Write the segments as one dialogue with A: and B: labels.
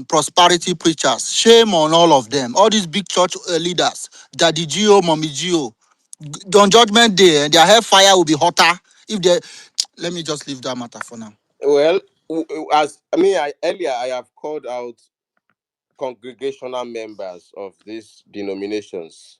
A: prosperity preachers. Shame on all of them. All these big church leaders, Daddy Gio, Mommy Gio. On Judgment Day, their hellfire will be hotter if they. Let me just leave that matter for now.
B: Well, earlier I have called out congregational members of these denominations,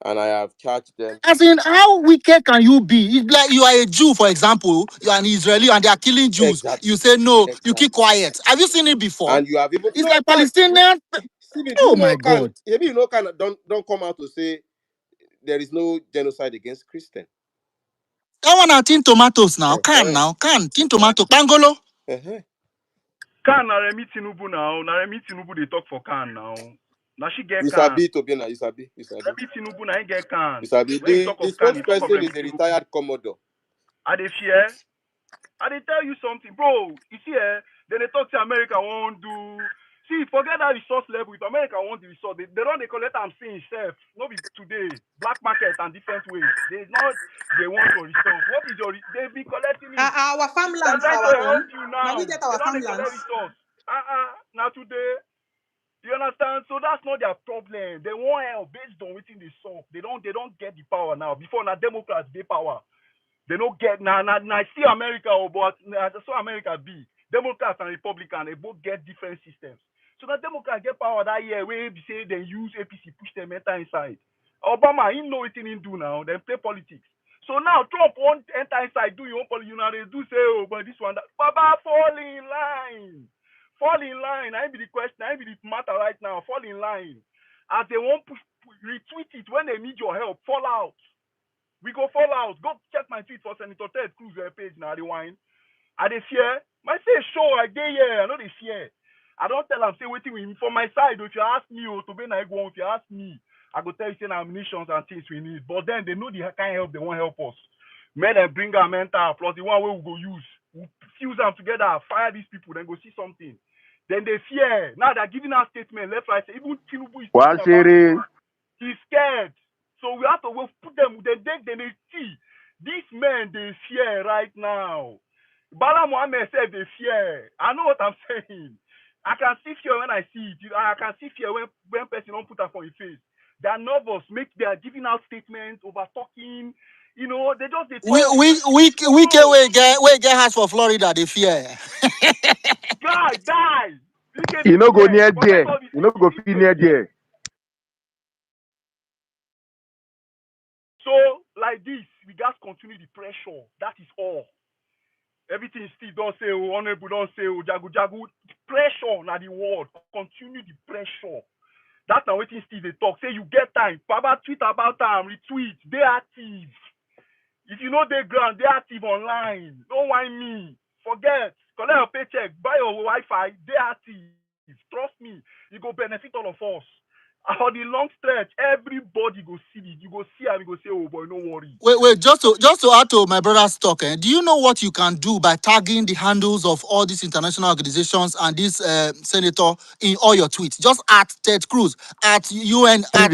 B: and I have charged them.
A: As in, how wicked can you be? It's like you are a Jew, for example, you are an Israeli and they are killing Jews. You
B: Exactly,
A: say no, you keep
B: exactly.
A: quiet. Have you seen it before?
B: And you have even
A: It's like Palestinians.
B: Stephen, do
A: Oh
B: you
A: my
B: know
A: God.
B: maybe don't come out to say there is no genocide against Christian.
A: That one are tin tomatoes now.
B: Uh-huh.
A: Tin tomato. Pangolo.
B: Uh-huh.
C: Can na Remi Tinubu now. Na Remi Tinubu they talk for can now. Now she get
B: You
C: can.
B: sabi Tobiana, you sabi.
C: Remi Tinubu na he get can.
B: You sabi.
C: When you talk
B: The
C: of can, you talk of
B: spokesperson
C: Remi
B: is a
C: Tinubu.
B: retired commodore.
C: I dey fear. I dey tell you something, bro. You see, then they talk to America won't do. See, forget that resource level. If America want the resource, they don't they collect am saying self. Not be today. Black market and different ways. They not they want your resource. What is your they be collecting it?
D: Our
C: They're
D: farmlands,
C: trying to
D: our
C: help
D: own.
C: you
D: Now
C: now.
D: we get
C: They
D: our
C: don't they collect
D: farmlands.
C: resource. Now today. You understand? So that's not their problem. They want help based on within the solve. They don't get the power now. Before now Democrats they power. They don't get now see America, but that's so America be. Democrats and Republicans, they both get different systems. So the Democrats get power that year where they say they use APC, push them enter inside. Obama, he know what he do now, then play politics. So now Trump won't enter inside, do your own politics, they do say, oh, but this one, that. Baba, fall in line. Fall in line. I be the question, I be the matter right now. Fall in line. As they won't retweet it when they need your help, fall out. We go fall out. Go check my tweet for Senator Ted Cruz page now. The wine. I dey fear. My say show I dey here. I know they fear. I don't tell them say waiting with me for my side. If you ask me, to be na go if you ask me, I go tell you say nominations and things we need. But then they know the kind help they want help us. May them bring our mental plus the one way we go use. We fuse them together, fire these people, then go see something. Then they fear. Now they're giving us statement left, right. Even Tinubu is talking about it.
E: Washiri.
C: He's scared. So we have to put them, they see. These men, they fear right now. Bala Mohammed said they fear. I know what I'm saying. I can see fear when I see it. I can see fear when person don't put up on his face. They are nervous. They are giving out statements, over talking. They just they talk.
A: We can we get house for Florida, they fear.
C: Guy, die.
E: You
C: BK
E: no go
C: fear.
E: near
C: Forget
E: there.
C: all this.
E: You no go feel
C: BK
E: near
C: fear.
E: there.
C: So, like this, we got to continue the pressure. That is all. Everything Steve don't say, honorable don't say, jagu jagu. Pressure na the word. Continue the pressure. That's not what Steve they talk. Say you get time. Baba tweet about time, retweet. They active. If you know they ground, they active online. Don't whine me. Forget. Collect your paycheck. Buy your Wi-Fi. They active. Trust me. You go benefit all of us. For the long stretch, everybody go see it. You go see and you go say, oh boy, no worry.
A: Wait, just to add to my brother's talk, do you know what you can do by tagging the handles of all these international organizations and this senator in all your tweets? Just at Ted Cruz, at UN, at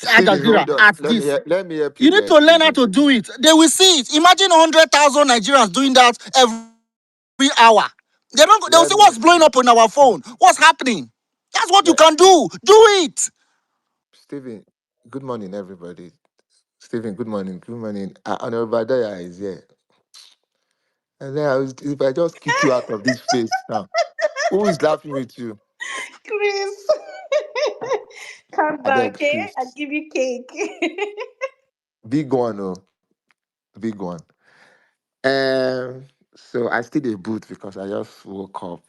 A: Al
F: Steven,
A: Jazeera,
F: hold on.
A: at this.
F: Let me help you
A: You need
F: there,
A: to learn how
F: Steven.
A: to do it. They will see it. Imagine 100,000 Nigerians doing that every hour. They'll see
F: Let
A: what's
F: me
A: blowing up on our phone. What's happening? That's what you
F: let
A: can do. Do it.
F: Steven. Good morning, everybody. Steven, good morning. Good morning. Honorable Daya is here. And then if I just kick you out of this space now, who is laughing with you?
D: Chris, calm
F: I
D: down,
F: beg,
D: okay? I
F: please.
D: give you cake.
F: Big one, oh, big one. Um, so I still a boot because I just woke up.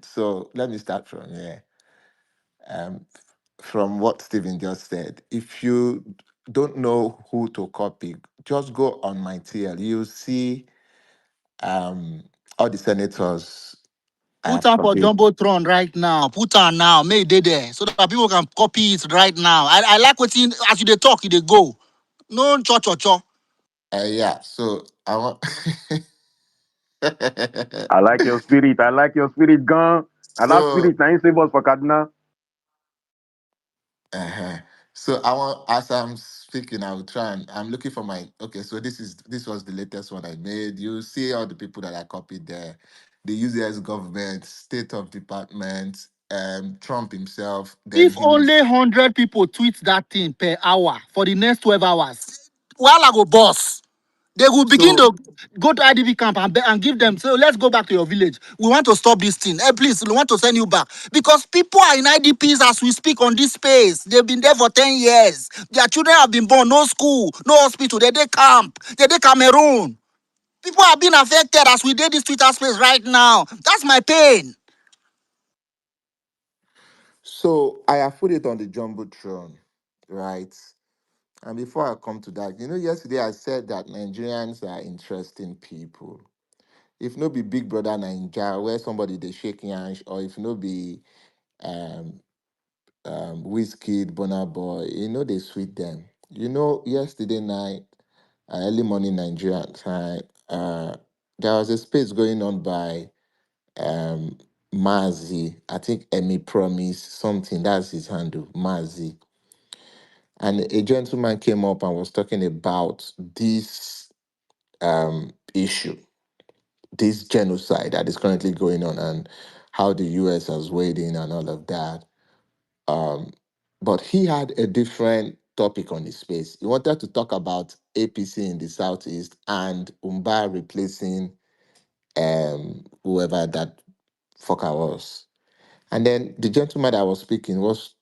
F: So let me start from here. Um, from what Stephen just said, if you don't know who to copy, just go on my TL. You see um all the senators I
A: Put
F: have
A: on for
F: copied.
A: Jumbotron right now. Put on now. Make it there so that people can copy it right now. I like what as you they talk, you they go. No cho.
F: Yeah, so I want
E: I like your spirit. I like your spirit, gun. And that
F: so
E: spirit, now you save us for Kaduna.
F: uh so I want, as I'm speaking, I will try and I'm looking for my, okay, so this was the latest one I made. You see all the people that I copied there. the US government, state of department, Trump himself, then
A: If
F: he
A: only 100 people tweet that thing per hour for the next 12 hours, while I go boss, they will begin
F: so
A: to go to IDP camp and give them. So let's go back to your village. We want to stop this thing. Hey, please, we want to send you back because people are in IDPs as we speak on this space. They've been there for 10 years. Their children have been born. No school, no hospital. They camp. They Cameroon. People are being affected as we did this Twitter space right now. That's my pain.
F: so I have put it on the jumbotron, right? And before I come to that, yesterday I said that Nigerians are interesting people. If no be Big Brother Naija, where somebody they shaking hands, or if no be um Wizkid, Burna Boy, they sweet them. Yesterday night, early morning Nigerian time, there was a space going on by um Mazi. I think Emmy Promise something. That's his handle, Mazi. And a gentleman came up and was talking about this issue, this genocide that is currently going on, and how the US has weighed in and all of that. Um, but he had a different topic on his space. He wanted to talk about APC in the Southeast and Umba replacing whoever that fucker was. And then the gentleman that was speaking was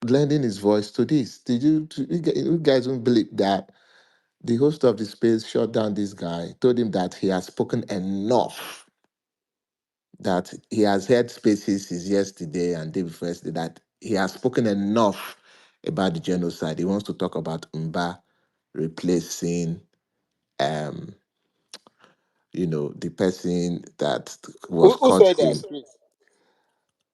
F: lending his voice to this. You guys won't believe that the host of the space shut down this guy, told him that he has spoken enough, that he has heard spaces since yesterday and day before yesterday, that he has spoken enough about the genocide. He wants to talk about Mba replacing um, the person that was
B: Who
F: caught
B: said that,
F: killing.
B: Chris?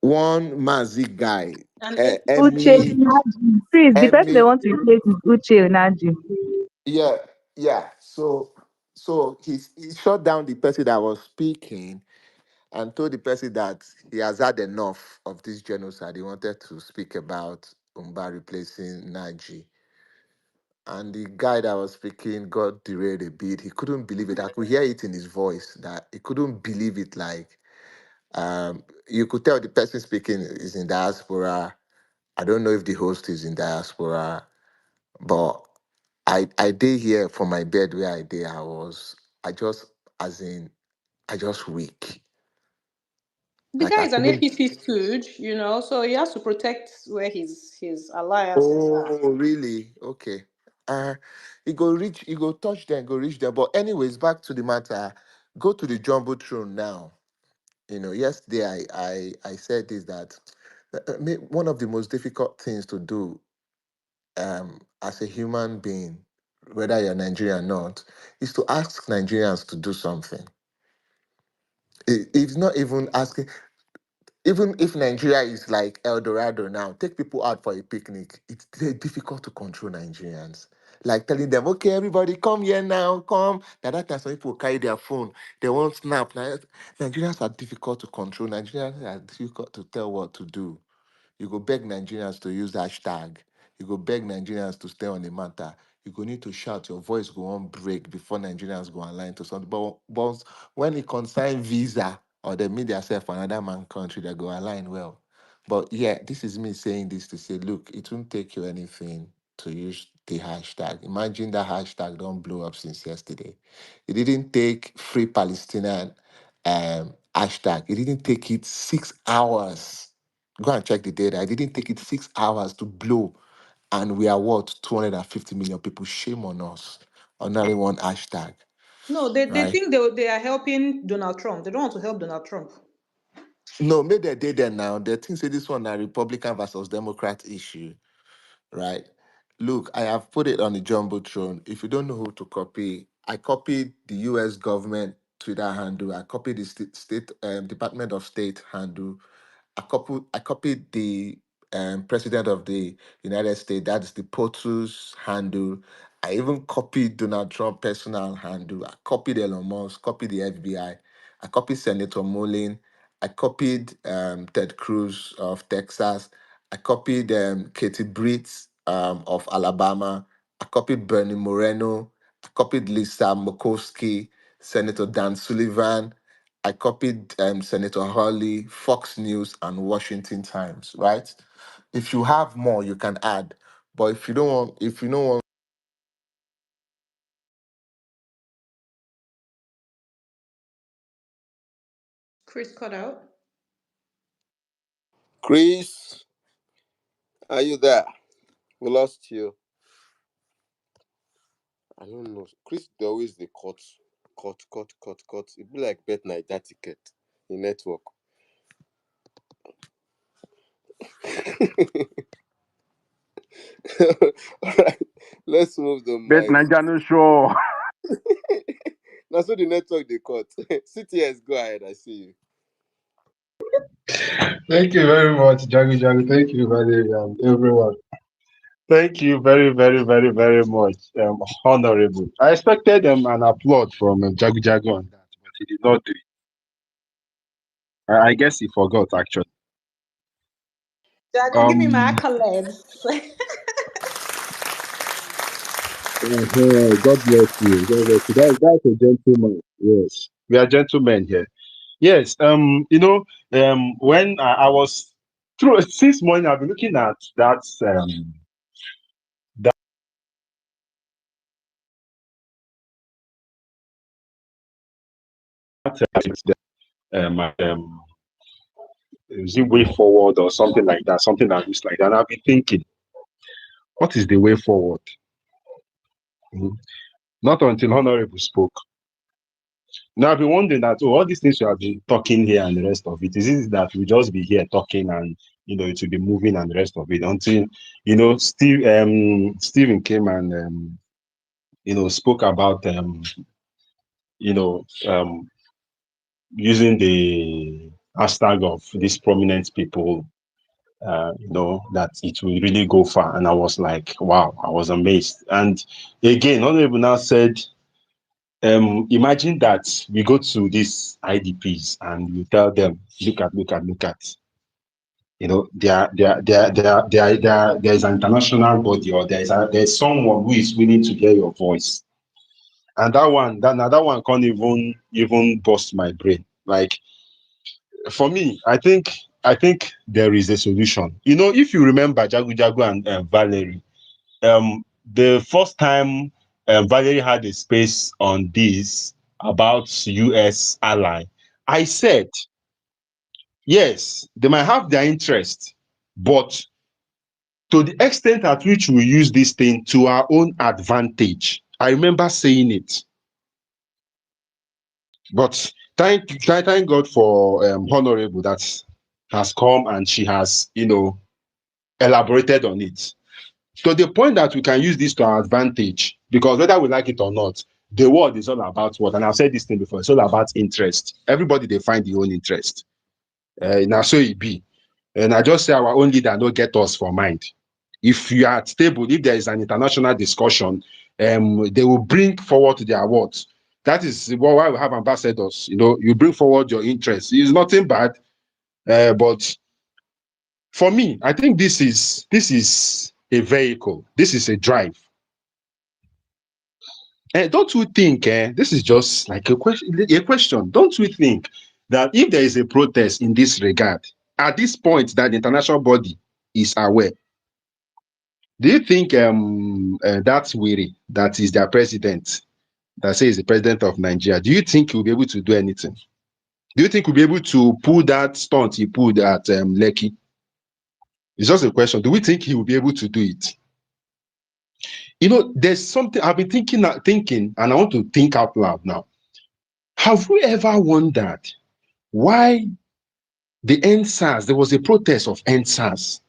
F: One Mazi guy,
D: And
G: Uche
F: Emmy,
G: Naji. Please, the person they
F: Emmy,
G: want to replace is Uche Naji.
F: yeah, yeah. So he shut down the person that was speaking and told the person that he has had enough of this genocide. He wanted to speak about Umba replacing Naji. And the guy that was speaking got derailed a bit. He couldn't believe it. I could hear it in his voice that he couldn't believe it. Like, you could tell the person speaking is in diaspora. I don't know if the host is in diaspora, but I did hear from my bed where I did. I just, as in, I just weak.
D: the
F: Like
D: guy
F: I
D: is an
F: couldn't.
D: APC stooge, so he has to protect where his alliances are.
F: Oh, really? Okay. Uh, you go touch them, go reach them. But anyways, back to the matter. Go to the jumbotron now. Yesterday I said this that one of the most difficult things to do as a human being, whether you're Nigerian or not, is to ask Nigerians to do something. It's not even asking. Even if Nigeria is like El Dorado now, take people out for a picnic. It's very difficult to control Nigerians. Like telling them, okay, everybody come here now, come. Now that time some people carry their phone, they won't snap. Now, Nigerians are difficult to control. Nigerians are difficult to tell what to do. You go beg Nigerians to use hashtag. You go beg Nigerians to stay on the matter. You go need to shout. Your voice go on break before Nigerians go online to something. But when it concern visa or they meet themselves for another man country, they go align well. But yeah, this is me saying this to say, look, it won't take you anything to use the hashtag. Imagine that hashtag don't blow up since yesterday. It didn't take free Palestinian hashtag. It didn't take it 6 hours. Go and check the data. It didn't take it 6 hours to blow. And we are what? 250 million people. Shame on us. On only one hashtag.
D: No, they
F: Right?
D: think they are helping Donald Trump. They don't want to help Donald Trump.
F: No, maybe they did that now. They think say this one a Republican versus Democrat issue. Right? Look, I have put it on the jumbotron. If you don't know who to copy, I copied the US government Twitter handle. I copied the state Department of State handle. I copied the president of the United States. That is the POTUS handle. I even copied Donald Trump personal handle. I copied Elon Musk. Copied the FBI. I copied Senator Mullin. I copied Ted Cruz of Texas. I copied Katie Britt of Alabama. I copied Bernie Moreno. I copied Lisa Murkowski, Senator Dan Sullivan. I copied Senator Hurley, Fox News, and Washington Times, right? If you have more, you can add. But if you don't want,
D: Chris cut out.
B: Chris, are you there? We lost you. I don't know. Chris, they always the cut. It be like bet Niger ticket in network. All right, let's move the
E: Bet
B: mic.
E: Naija no show.
B: Now, so the network they cut. CTS, go ahead. I see you.
H: Thank you very much, Jagu Jagu. Thank you very everyone. Thank you very, very, very, very much, Honorable. I expected an applaud from Jagu Jagu on that, but he did not do it. I guess he forgot actually.
D: Jago, give me my
H: Um,
D: accolades.
H: God bless you. God bless you. That's a gentleman. Yes, we are gentlemen here. Yes. When I was through since morning, I've been looking at that is it way forward or something like that, something that looks like that. And I've been thinking, what is the way forward? Mhm. Not until Honorable spoke. Now I've been wondering that all these things we have been talking here and the rest of it, is it that we just be here talking and it will be moving and the rest of it until Stephen came and spoke about you know um using the hashtag of these prominent people, that it will really go far. And I was like, wow, I was amazed. And again, Honorable now said, imagine that we go to these IDPs and you tell them, look at, there is an international body, or there's someone who is willing to hear your voice. And that one can't even bust my brain. Like, for me, I think there is a solution. If you remember Jagu Jagu and Valerie, the first time Valerie had a space on this about US ally, I said, yes, they might have their interest, but to the extent at which we use this thing to our own advantage. I remember saying it. But thank God for Honorable that has come and she has, elaborated on it. To the point that we can use this to our advantage, because whether we like it or not, the world is all about what? And I've said this thing before, it's all about interest. Everybody, they find their own interest. Now, so it be. And I just say our own leader don't get us for mind. If you are at table, if there is an international discussion, they will bring forward their words. That is why we have ambassadors. You bring forward your interests. It's nothing bad, but for me, I think this is a vehicle. This is a drive. Don't you think, this is just like a question. Don't you think that if there is a protest in this regard, at this point that the international body is aware, do you think that Wiri, that is their president, that says the president of Nigeria, do you think he'll be able to do anything? Do you think we'll be able to pull that stunt he pulled at Lekki? It's just a question. Do we think he will be able to do it? There's something I've been thinking, and I want to think out loud now. Have we ever wondered why the NSAS, there was a protest of NSAS,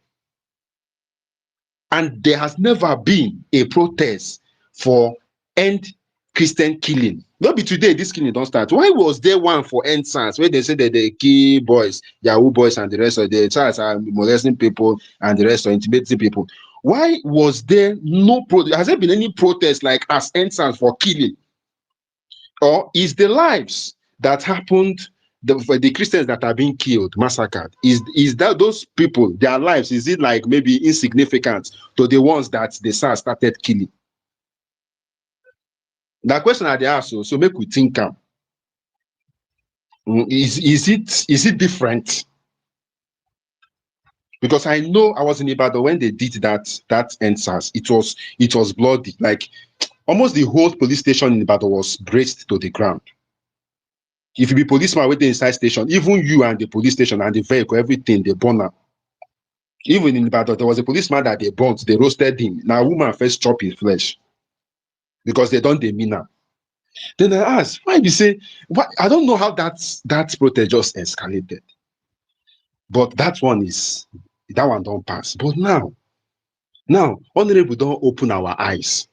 H: and there has never been a protest for end Christian killing? Not be today, this killing don't start. Why was there one for NSAS where they say that they kill boys, Yahoo boys, and the rest of the SARS are molesting people and the rest are intimidating people? Why was there no protest? Has there been any protest like as NSAS for killing? Or is the lives that happened, the Christians that are being killed, massacred, is that those people, their lives, is it like maybe insignificant to the ones that the SARS started killing? That question I dey ask, so make we think am. Is it different? Because I know I was in Ibadan when they did that NSAS. It was bloody. Like almost the whole police station in Ibadan was braced to the ground. If you be policeman waiting inside station, even you and the police station and the vehicle, everything they burn am. Even in Ibadan, there was a policeman that they burnt, they roasted him. Now woman first chop his flesh because they don't demean am. Then I ask, why you say, what? I don't know how that protest just escalated. But that one don't pass. But now, Honorable don't open our eyes.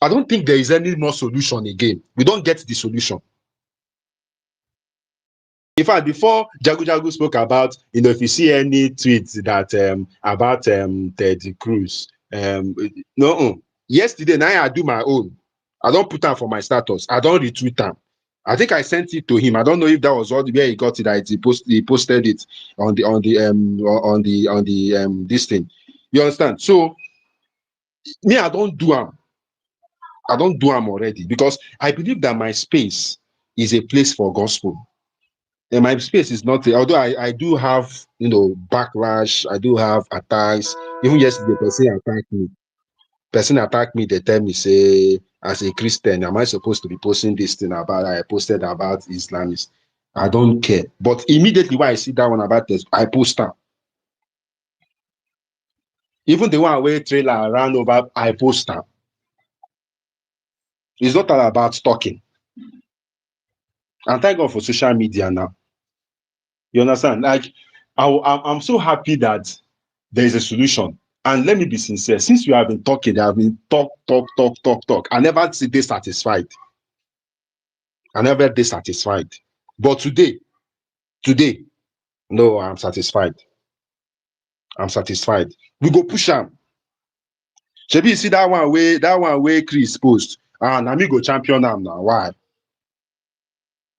H: I don't think there is any more solution again. We don't get the solution. In fact, before Jagu Jagu spoke about, if you see any tweets that about Ted Cruz, no, yesterday now I do my own. I don't put them for my status. I don't retweet them. I think I sent it to him. I don't know if that was all where he got it. That he posted it on the this thing. You understand? So me, I don't do them. I don't do them already because I believe that my space is a place for gospel. And my space is not, although I do have, backlash, I do have attacks. Even yesterday, person attacked me, they tell me, say, as a Christian, am I supposed to be posting this thing about, I posted about Islamists? I don't care. But immediately when I see that one about this, I post them. Even the one where trailer ran over, I post them. It's not all about talking. And thank God for social media now. You understand? Like, I'm so happy that there is a solution. And let me be sincere, since we have been talking, there have been talk, talk, talk, talk, talk. I never see they satisfied. I never dissatisfied. But today, no, I'm satisfied. I'm satisfied. We go push am. Shebi you see that one way Chris post. And me go champion am now. Why?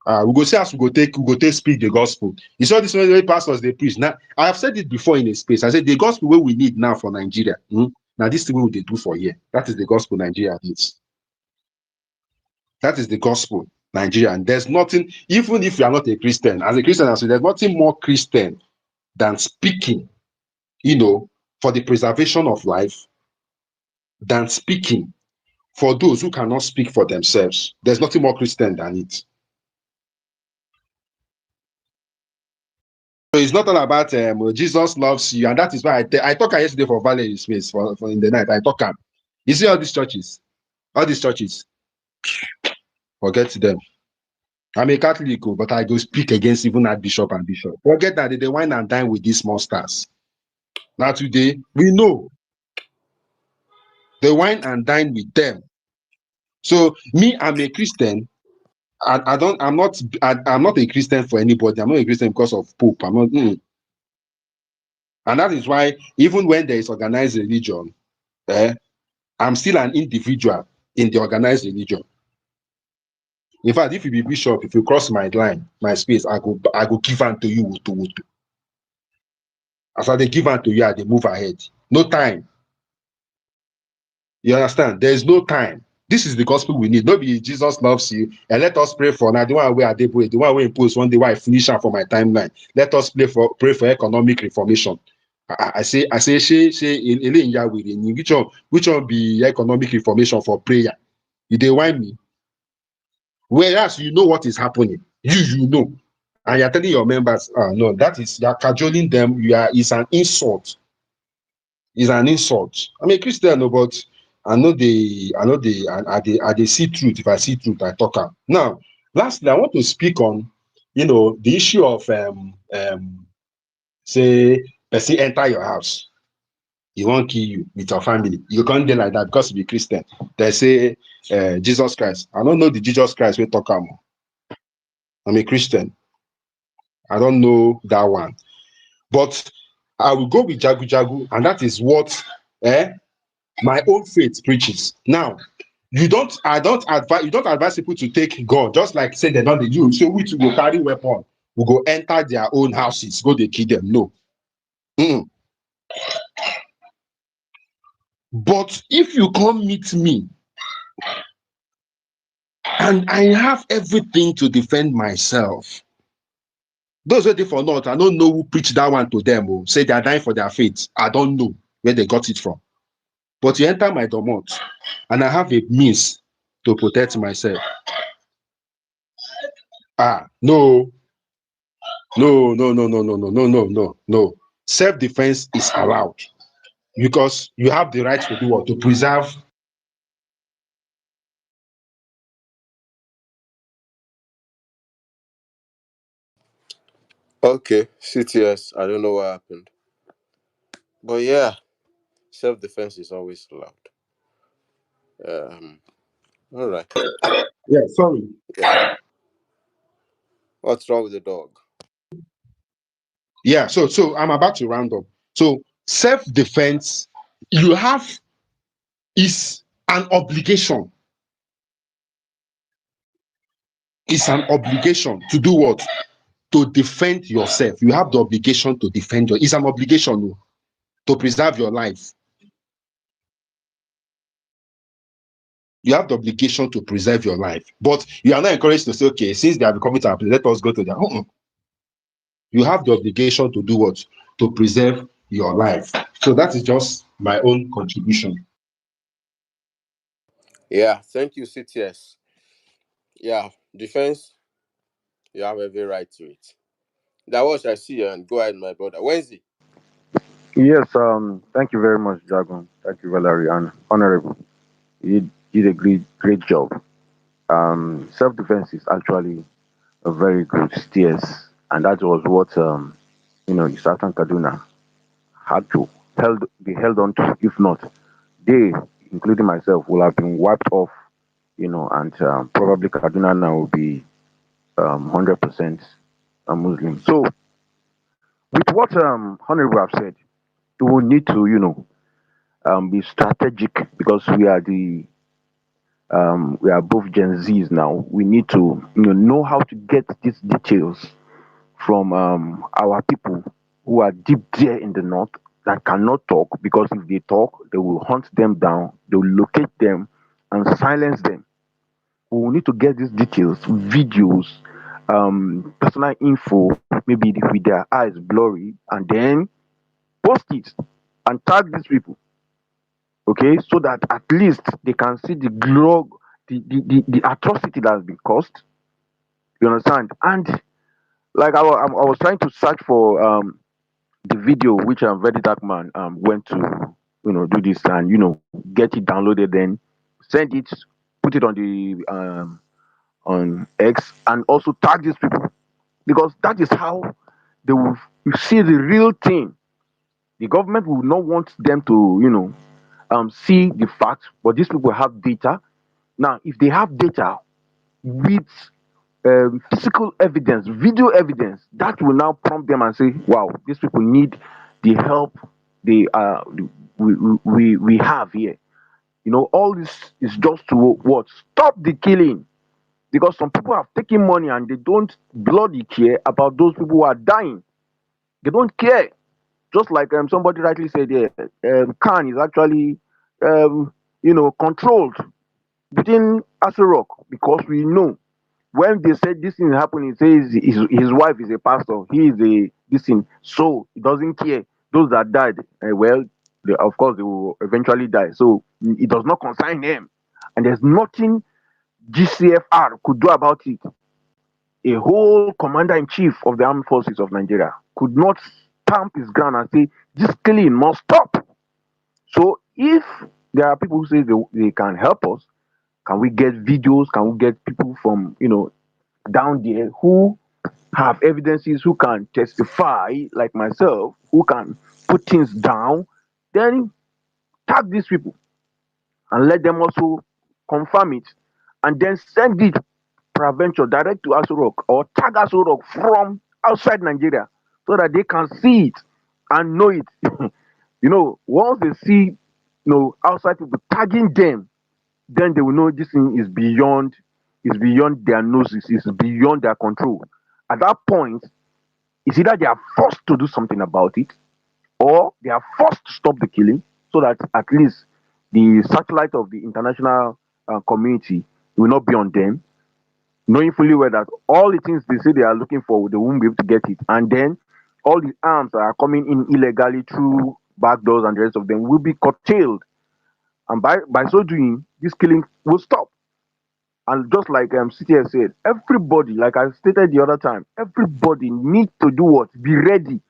H: We go see as we go take speak the gospel. You saw this way pastors they preach. Now I have said it before in a space. I said the gospel way we need now for Nigeria. Now this is the way they do for here. That is the gospel Nigeria needs. That is the gospel Nigeria. And there's nothing, even if you are not a Christian, as a Christian, I say there's nothing more Christian than speaking, for the preservation of life, than speaking for those who cannot speak for themselves. There's nothing more Christian than it. So it's not all about Jesus loves you, and that is why I talk yesterday for Valley Space for in the night. I talk am. You see all these churches, forget them. I'm a Catholic, but I go speak against even Archbishop and Bishop. Forget that they wine and dine with these monsters. Now today we know they wine and dine with them. So me, I'm a Christian. I don't. I'm not a Christian for anybody. I'm not a Christian because of Pope. I'm not. And that is why even when there is organized religion, eh, I'm still an individual in the organized religion. In fact, if you be bishop, if you cross my line, my space, I go give unto you wutu wutu. As I dey give unto you, I dey move ahead. No time. You understand? There is no time. This is the gospel we need. Nobody Jesus loves you. And let us pray for now. The one where I did the one where impose one day why I finish am for my timeline. Let us pray for economic reformation. I say which one be economic reformation for prayer? You dey whine me. Whereas you know what is happening. You know. And you're telling your members, no, that is you're cajoling them. It's an insult. It's an insult. I'm a Christian, no, but I know they see truth. If I see truth, I talk am. Now, lastly, I want to speak on, the issue of say person enter your house, he won't kill you with your family. You can't do like that because you be Christian. They say Jesus Christ. I don't know the Jesus Christ we talk am. I'm a Christian. I don't know that one. But I will go with Jagu Jagu, and that is what my own faith preaches. Now, you don't advise people to take gun, just like say they don't dey use. So we to go carry weapon, we go enter their own houses, go dey kill them. No. Mm. But if you come meet me And I have everything to defend myself. Those waiting for not, I don't know who preached that one to them. Oh, say they are dying for their faith. I don't know where they got it from. But you enter my domot, and I have a means to protect myself. No, no, no, no, no, no, no, no, no, no, no. Self-defense is allowed because you have the right to do what? To preserve.
B: Okay, CTS. I don't know what happened, but yeah, self defense is always allowed. Um, all right.
H: Yeah, sorry.
B: Yeah. What's wrong with the dog?
H: Yeah, so I'm about to round up. So self-defense, you have is an obligation. It's an obligation to do what? To defend yourself. You have the obligation to defend your. It's an obligation to preserve your life. You have the obligation to preserve your life, but you are not encouraged to say, okay, since they are becoming to our place, let us go to their home. You have the obligation to do what? To preserve your life. So that is just my own contribution.
B: Yeah, thank you, CTS. Yeah, defense. You have every right to it. That was I see you, and go ahead, my brother. Wednesday.
E: Yes, thank you very much, Dragon. Thank you, Valerie, and Honorable. You did a great job. Self-defense is actually a very good steers, and that was what the Southern Kaduna had to be held on to. If not, they, including myself, will have been wiped off. And probably Kaduna now will be 100% a Muslim. So, with what Honorable have said, we will need to, be strategic because we are both Gen Zs now. We need to, know how to get these details from our people who are deep there in the north that cannot talk because if they talk, they will hunt them down, they will locate them and silence them. We will need to get these details, videos, personal info, maybe with their eyes blurry, and then post it and tag these people, okay, so that at least they can see the glog, the atrocity that has been caused. You understand? And like I was trying to search for the video which Very Dark Man went to do this and get it downloaded, then send it, put it on X, and also tag these people because that is how they will see the real thing. The government will not want them to see the facts, but these people have data. Now, if they have data with physical evidence, video evidence, that will now prompt them and say, "Wow, these people need the help they we have here." All this is just to what? Stop the killing, because some people have taken money and they don't bloody care about those people who are dying. They don't care. Just like somebody rightly said, yeah, Khan is actually controlled within Asarok because we know when they said this thing happened, he says his wife is a pastor, he is a this thing, so he doesn't care. Those that died, well, of course they will eventually die. So it does not concern them, and there's nothing GCFR could do about it. A whole commander in chief of the armed forces of Nigeria could not stamp his ground and say this killing must stop. So if there are people who say they can help us, can we get videos? Can we get people from down there who have evidences, who can testify, like myself, who can put things down? Then tag these people and let them also confirm it, and then send it peradventure direct to Aso or tag Aso from outside Nigeria so that they can see it and know it. Once they see outside people tagging them, then they will know this thing is beyond their noses, is beyond their control. At that point, it's either they are forced to do something about it or they are forced to stop the killing so that at least the satellite of the international community will not be on them. knowing fully well that all the things they say they are looking for, they won't be able to get it. And then all the arms that are coming in illegally through back doors and the rest of them will be curtailed. And by so doing, this killing will stop. And just like CTS said, everybody, like I stated the other time, everybody needs to do what? Be ready.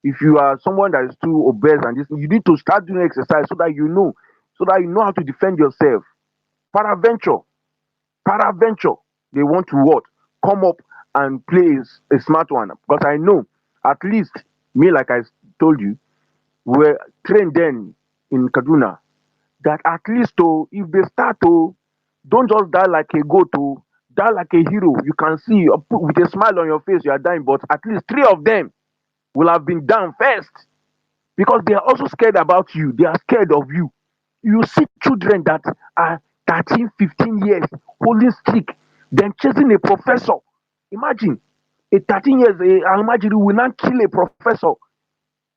E: If you are someone that is too obese and this, you need to start doing exercise so that you know how to defend yourself. Paraventure, paraventure, they want to what? Come up and play a smart one. Because I know, at least me, like I told you, were trained then in Kaduna that at least if they start don't just die like a goat die like a hero. You can see with a smile on your face you are dying, but at least three of them will have been down first because they are also scared about you. They are scared of you. You see children that are 13, 15 years holding stick, then chasing a professor. Imagine a 13 years, I imagine you will not kill a professor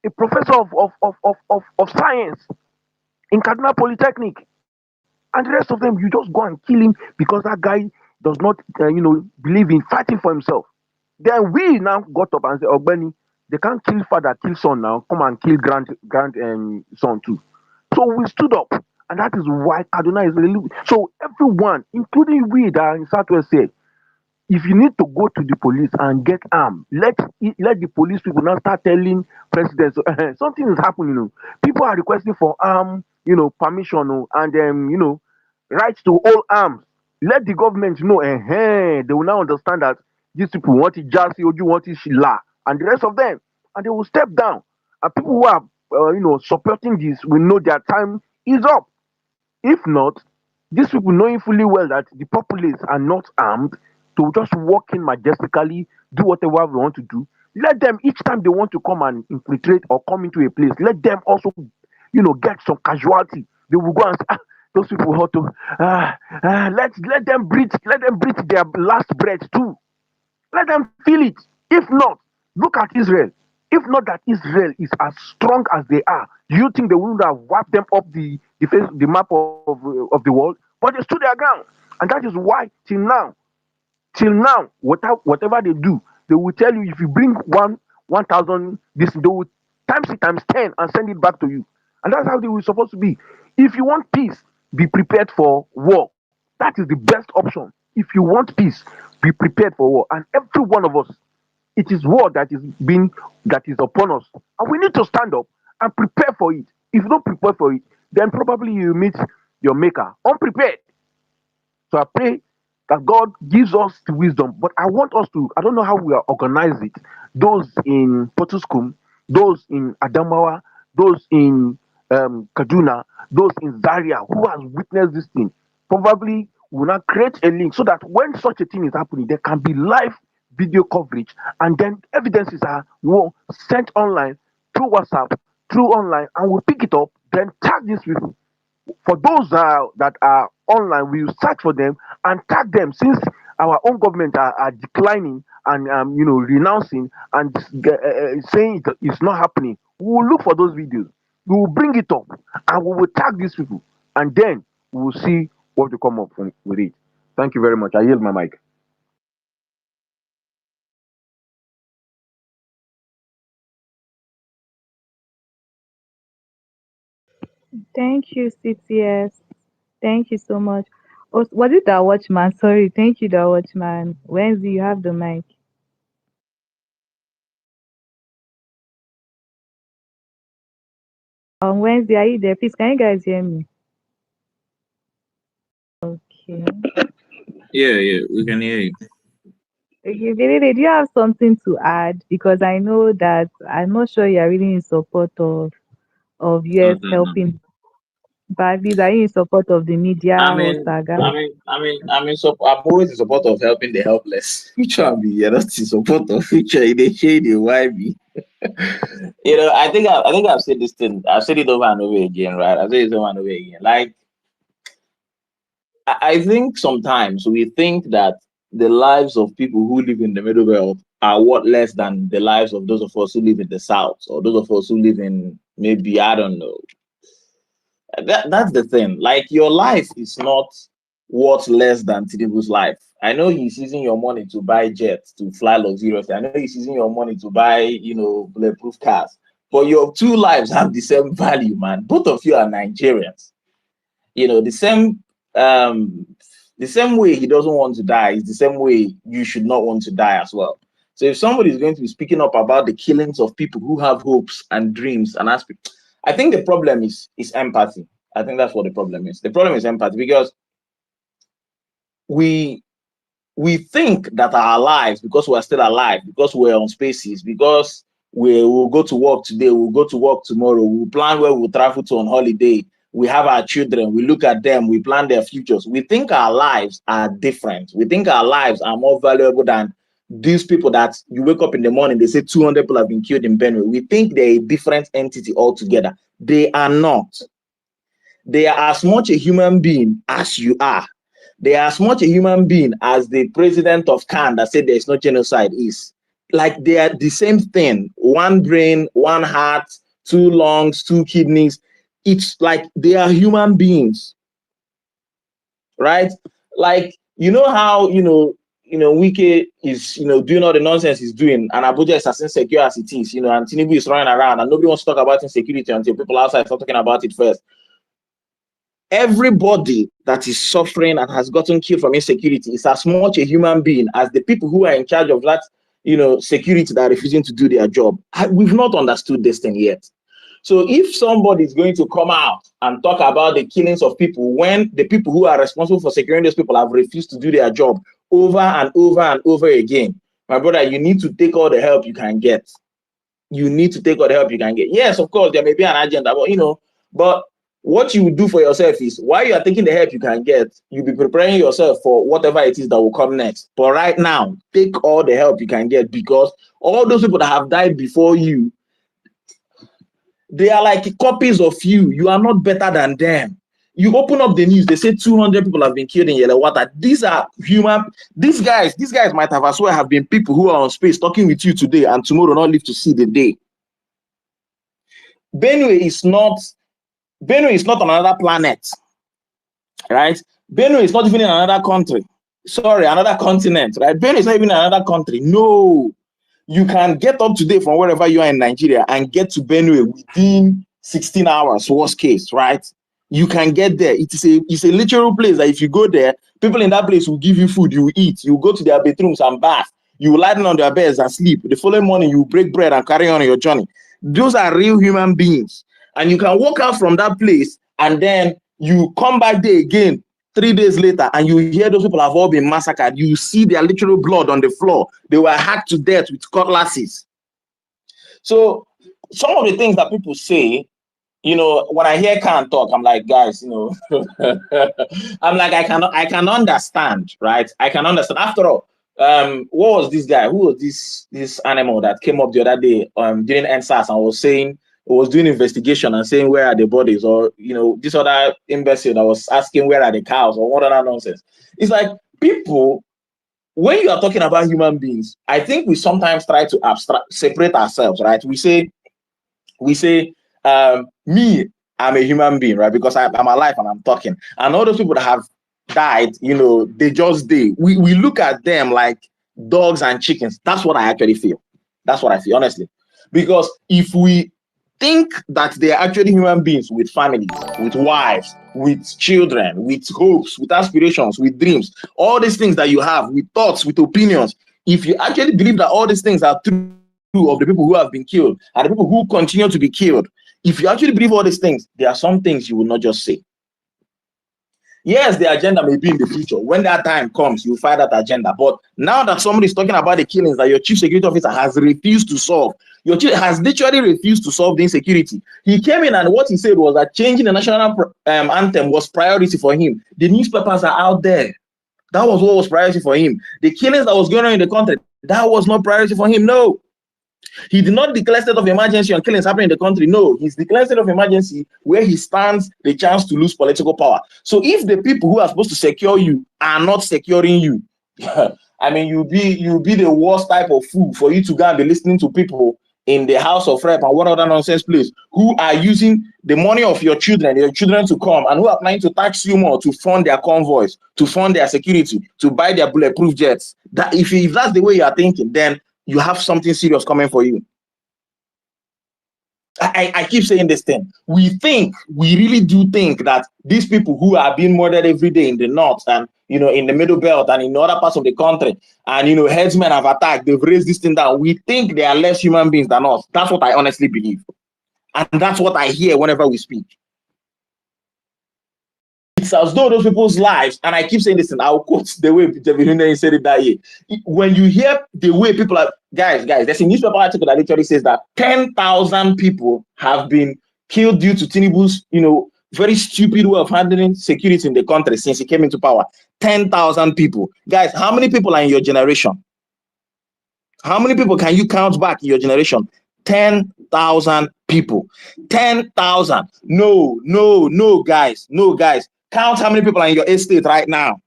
E: of science in Kaduna Polytechnic. And the rest of them, you just go and kill him because that guy does not, believe in fighting for himself. Then we now got up and said, "Oh, Benny, they can't kill father, kill son now. Come and kill grand son too." So we stood up, and that is why Kaduna is really so. Everyone, including we that are in Southwest, said, if you need to go to the police and get armed, let the police people now start telling presidents something is happening. People are requesting for permission and rights to all arms. Let the government know. They will now understand that these people want it Jasi, Oju want it Shila, and the rest of them, and they will step down. And people who are supporting this will know their time is up. If not, these people knowing fully well that the populace are not armed to just walk in majestically, do whatever they want to do, let them each time they want to come and infiltrate or come into a place, let them also, get some casualty. They will go and say, those people have to let them breathe their last breath too. Let them feel it. If not, look at Israel. If not that Israel is as strong as they are, you think they wouldn't have wiped them off the map of the world? But they stood their ground, and that is why till now, whatever they do, they will tell you if you bring 1,000, this they will times it times 10 and send it back to you, and that's how they were supposed to be. If you want peace, be prepared for war. That is the best option. If you want peace, be prepared for war. And every one of us, it is war that is upon us, and we need to stand up and prepare for it. If you don't prepare for it, then probably you meet your maker unprepared. So I pray that God gives us the wisdom. But I want us to, I don't know how we are organize it. Those in Potuskum, those in Adamawa, those in Kaduna, those in Zaria who has witnessed this thing, probably will not create a link so that when such a thing is happening, there can be live video coverage and then evidences are sent online through WhatsApp, through online, and we'll pick it up, then tag these people. For those that are online, we will search for them and tag them since our own government are declining and renouncing and saying it's not happening. We will look for those videos. We will bring it up and we will tag these people, and then we will see what to come up with it. Thank you very much. I yield my mic.
G: Thank you, CTS. Thank you so much. Oh, was it the watchman? Sorry. Thank you, the watchman. Wednesday, you have the mic. On Wednesday, are you there? Please, can you guys hear me? Okay.
I: Yeah, yeah, we can hear you.
G: Okay, Belele, do you have something to add? Because I know that I'm not sure you're really in support of
I: No,
G: US
I: no, no.
G: helping. But at least are you in support of the
I: I
G: media or
I: mean,
G: saga?
I: I'm always in support of helping the helpless. Which one be? You're not in support of future. They shade you. Why be? I think I've said this thing. I've said it over and over again, right? I've said it over and over again. Like, I think sometimes we think that the lives of people who live in the middle belt are what less than the lives of those of us who live in the south or those of us who live in maybe I don't know. That's the thing. Like your life is not worth less than Tinubu's life. I know he's using your money to buy jets, to fly luxuriously. I know he's using your money to buy, bulletproof cars. But your two lives have the same value, man. Both of you are Nigerians. The um the same way he doesn't want to die is the same way you should not want to die as well. So if somebody is going to be speaking up about the killings of people who have hopes and dreams and aspects, I think the problem is empathy. I think that's what the problem is. The problem is empathy, because we we think that our lives, because we're still alive, because we're on spaces, because we will go to work today, we'll go to work tomorrow, we'll plan where we'll travel to on holiday, we have our children, we look at them, we plan their futures. We think our lives are different. We think our lives are more valuable than these people that you wake up in the morning, they say 200 people have been killed in Benue. We think they're a different entity altogether. They are not. They are as much a human being as you are. They are as much a human being as the president of Cannes that said there is no genocide is. Like, they are the same thing. One brain, one heart, two lungs, two kidneys. It's like they are human beings, right? Like, you know how, Wike is, doing all the nonsense he's doing, and Abuja is as insecure as it is, and Tinubu is running around, and nobody wants to talk about insecurity until people outside start talking about it first. Everybody that is suffering and has gotten killed from insecurity is as much a human being as the people who are in charge of that, security that are refusing to do their job. We've not understood this thing yet. So if somebody is going to come out and talk about the killings of people when the people who are responsible for securing those people have refused to do their job over and over and over again, my brother, you need to take all the help you can get. You need to take all the help you can get. Yes, of course, there may be an agenda, but what you do for yourself is, while you are taking the help you can get, you'll be preparing yourself for whatever it is that will come next. But right now, take all the help you can get, because all those people that have died before you, they are like copies of you. You are not better than them. You open up the news, they say 200 people have been killed in Yellow. These are human. These guys might have as well have been people who are on space talking with you today and tomorrow not live to see the day. Benue is not on another planet, right? Benue is not even in another country. Sorry, another continent, right? Benue is not even in another country. No, you can get up today from wherever you are in Nigeria and get to Benue within 16 hours, worst case, right? You can get there. It's a literal place that if you go there, people in that place will give you food, you will eat, you go to their bedrooms and bath, you will lie down on their beds and sleep. The following morning, you break bread and carry on your journey. Those are real human beings. And you can walk out from that place and then you come back there again 3 days later and you hear those people have all been massacred. You see their literal blood on the floor. They were hacked to death with cutlasses. So some of the things that people say, when I hear Khan talk, I'm like, guys, I'm like, I can understand, right? I can understand. After all, what was this guy? Who was this animal that came up the other day during NSAS and was doing investigation and saying where are the bodies, or this other imbecile that was asking where are the cows, or what other nonsense. It's like, people, when you are talking about human beings, I think we sometimes try to separate ourselves, right? We say, me, I'm a human being, right? Because I'm alive and I'm talking. And all those people that have died, they just did. We look at them like dogs and chickens. That's what I actually feel. That's what I feel, honestly. Because if we think that they are actually human beings with families, with wives, with children, with hopes, with aspirations, with dreams, all these things that you have, with thoughts, with opinions, if you actually believe that all these things are true of the people who have been killed and the people who continue to be killed, if you actually believe all these things, there are some things you will not just say. Yes, the agenda may be in the future. When that time comes, you'll find that agenda. But now that somebody is talking about the killings that your chief security officer has refused to solve, your chief has literally refused to solve the insecurity. He came in and what he said was that changing the national anthem was priority for him. The newspapers are out there. That was what was priority for him. The killings that was going on in the country, that was not priority for him. No. He did not declare state of emergency on killings happening in the country. No, he's declared state of emergency where he stands the chance to lose political power. So if the people who are supposed to secure you are not securing you, I mean, you'll be the worst type of fool for you to go and be listening to people in the House of Rep and what other nonsense place, who are using the money of your children to come, and who are planning to tax you more to fund their convoys, to fund their security, to buy their bulletproof jets. That if that's the way you are thinking, then you have something serious coming for you. I keep saying this thing. We really do think that these people who are being murdered every day in the north and in the middle belt and in other parts of the country, and headsmen have attacked, they've raised this thing down. We think they are less human beings than us. That's what I honestly believe, and that's what I hear whenever we speak. It's as though those people's lives, and I keep saying this, and I'll quote the way David said it that year. When you hear the way people are, guys, there's a newspaper article that literally says that 10,000 people have been killed due to Tinubu's, very stupid way of handling security in the country since he came into power. 10,000 people. Guys, how many people are in your generation? How many people can you count back in your generation? 10,000 people. 10,000. No, guys. Count how many people are in your estate right now.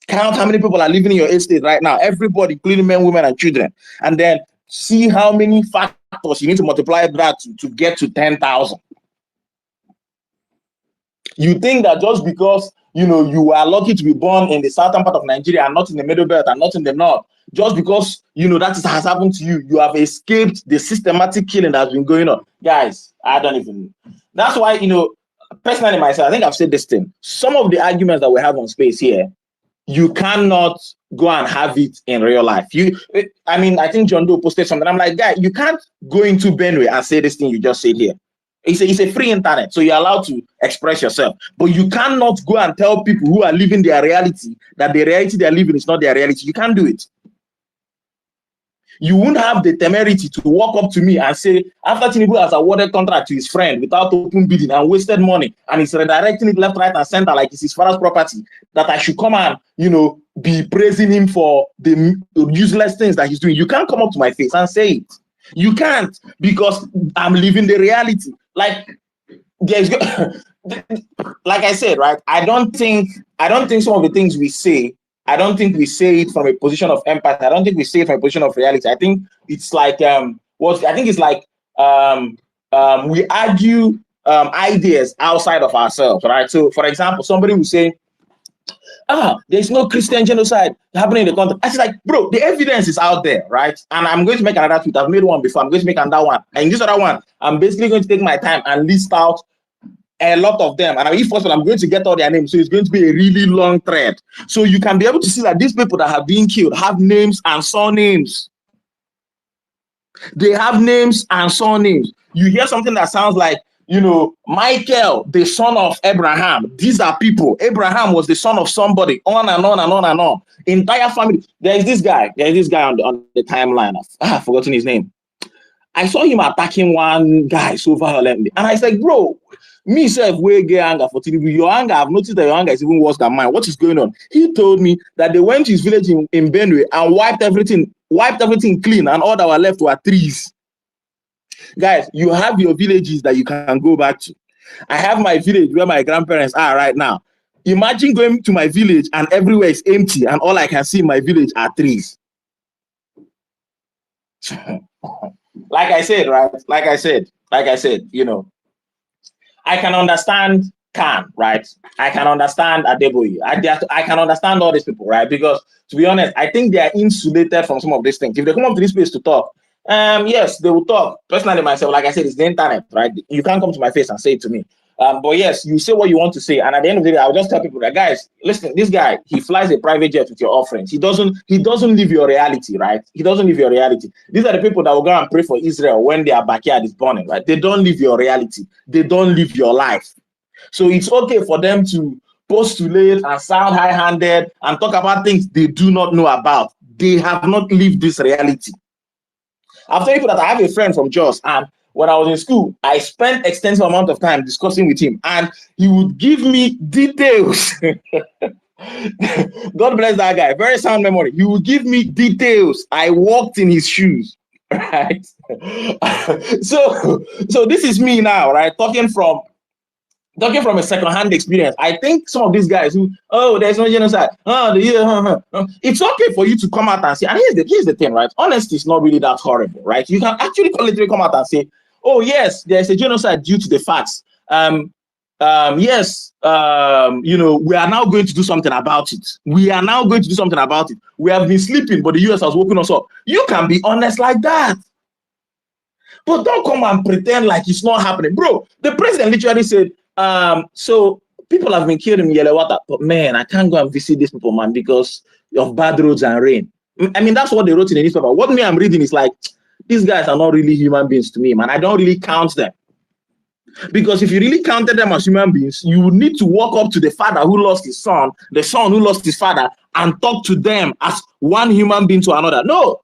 I: Count how many people are living in your estate right now. Everybody, including men, women, and children. And then see how many factors you need to multiply that to get to 10,000. You think that just because you are lucky to be born in the southern part of Nigeria and not in the middle belt and not in the north, just because has happened to you, you have escaped the systematic killing that's been going on. Guys, I don't even. That's why personally myself, I think I've said this thing. Some of the arguments that we have on space here, you cannot go and have it in real life. I think John Doe posted something. I'm like, guy, you can't go into Benue and say this thing you just said here. It's a free internet, so you're allowed to express yourself. But you cannot go and tell people who are living their reality that the reality they're living is not their reality. You can't do it. You won't have the temerity to walk up to me and say, after Tinubu has awarded contract to his friend without open bidding and wasted money, and he's redirecting it left, right, and center like it's his father's property, that I should come and, be praising him for the useless things that he's doing. You can't come up to my face and say it. You can't, because I'm living the reality. Like I said, right? I don't think some of the things we say, I don't think we say it from a position of empathy. I don't think we say it from a position of reality. I think it's like we argue ideas outside of ourselves, right? So, for example, somebody will say, there's no Christian genocide happening in the country. I was like, bro, the evidence is out there, right? And I'm going to make another tweet. I've made one before. I'm going to make another one. And this other one, I'm basically going to take my time and list out a lot of them. And if possible, I'm going to get all their names. So it's going to be a really long thread. So you can be able to see that these people that have been killed have names and surnames. They have names and surnames. You hear something that sounds like, Michael, the son of Abraham. These are people. Abraham was the son of somebody. On and on and on and on. Entire family. There's this guy on the timeline. I've forgotten his name. I saw him attacking one guy so violently. And I said, bro, me self, we get anger for Tinubu. Your anger, I've noticed that your anger is even worse than mine. What is going on? He told me that they went to his village in Benue and wiped everything clean, and all that were left were trees. Guys, you have your villages that you can go back to. I have my village where my grandparents are right now. Imagine going to my village and everywhere is empty and all I can see in my village are trees. Like I said, right? Like I said, I can understand Khan, right? I can understand Adeboye. I can understand all these people, right? Because to be honest, I think they are insulated from some of these things. If they come up to this place to talk, yes, they will talk. Personally, myself, like I said, it's the internet, right? You can't come to my face and say it to me. But yes, you say what you want to say, and at the end of the day, I'll just tell people that, guys, listen, this guy, he flies a private jet with your offerings. He doesn't live your reality, right? He doesn't live your reality. These are the people that will go and pray for Israel when their backyard is burning, right? They don't live your reality. They don't live your life. So it's okay for them to postulate and sound high-handed and talk about things they do not know about. They have not lived this reality. I've told you that I have a friend from Jos, and when I was in school, I spent extensive amount of time discussing with him, and he would give me details. God bless that guy. Very sound memory. He would give me details. I walked in his shoes, right? So this is me now, right? Talking from talking from a second-hand experience, I think some of these guys who, oh, there's no genocide, it's okay for you to come out and say, and here's the thing, right? Honesty is not really that horrible, right? You can actually literally come out and say, oh, yes, there's a genocide due to the facts. Yes, we are now going to do something about it. We are now going to do something about it. We have been sleeping, but the US has woken us up. You can be honest like that. But don't come and pretend like it's not happening. Bro, the president literally said, so people have been killed in Yelewata, but man, I can't go and visit these people, man, because of bad roads and rain. I mean, that's what they wrote in the newspaper. What me I'm reading is like, these guys are not really human beings to me, man. I don't really count them. Because if you really counted them as human beings, you would need to walk up to the father who lost his son, the son who lost his father, and talk to them as one human being to another. No,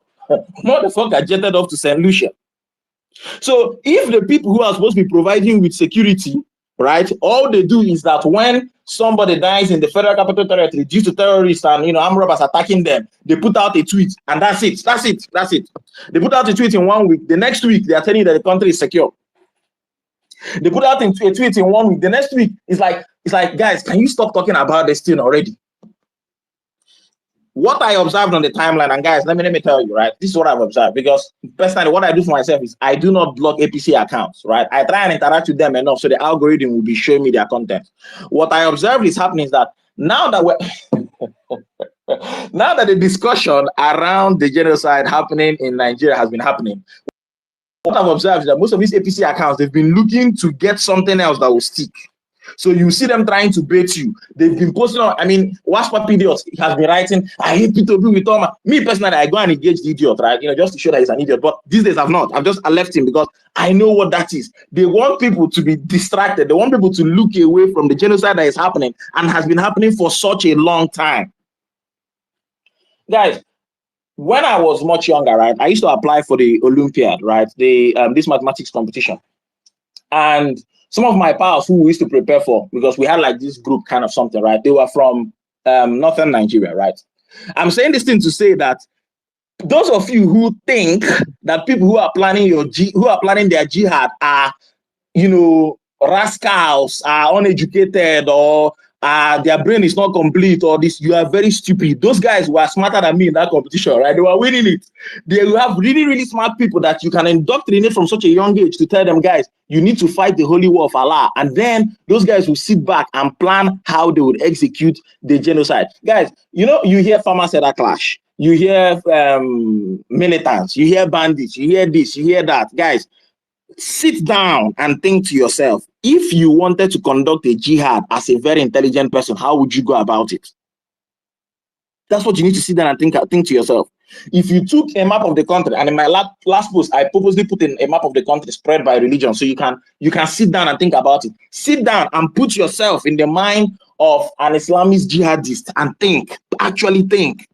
I: motherfucker jetted off to St. Lucia. So if the people who are supposed to be providing with security, right, all they do is that when somebody dies in the Federal Capital Territory due to terrorists and armed robbers attacking them, they put out a tweet and that's it. They put out a tweet in 1 week. The next week they are telling you that the country is secure. They put out a tweet in 1 week. The next week it's like, guys, can you stop talking about this thing already? What I observed on the timeline, and guys, let me tell you, right? This is what I've observed, because personally, what I do for myself is I do not block APC accounts, right? I try and interact with them enough so the algorithm will be showing me their content. What I observed is happening is that now that now that the discussion around the genocide happening in Nigeria has been happening, what I've observed is that most of these APC accounts, they've been looking to get something else that will stick. So you see them trying to bait you. They've been posting on, I mean, Waspa Idiot has been writing, I hate P2B with Tom. Me personally, I go and engage the idiot, right? Just to show that he's an idiot. But these days I've not. I've just left him because I know what that is. They want people to be distracted. They want people to look away from the genocide that is happening and has been happening for such a long time. Guys, when I was much younger, right, I used to apply for the Olympiad, right? This mathematics competition. And some of my pals who we used to prepare for, because we had like this group kind of something, right? They were from northern Nigeria, right? I'm saying this thing to say that those of you who think that people who are planning their jihad are, rascals, are uneducated, or their brain is not complete, or this, you are very stupid. Those guys were smarter than me in that competition, right? They were winning it. They will have really, really smart people that you can indoctrinate from such a young age to tell them, guys, you need to fight the holy war of Allah. And then those guys will sit back and plan how they would execute the genocide. Guys, you hear farmers at a clash. You hear militants. You hear bandits. You hear this. You hear that. Guys, sit down and think to yourself, if you wanted to conduct a jihad as a very intelligent person, how would you go about it? That's what you need to sit down and think to yourself. If you took a map of the country, and in my last post, I purposely put in a map of the country spread by religion, so you can sit down and think about it. Sit down and put yourself in the mind of an Islamist jihadist and think, actually think.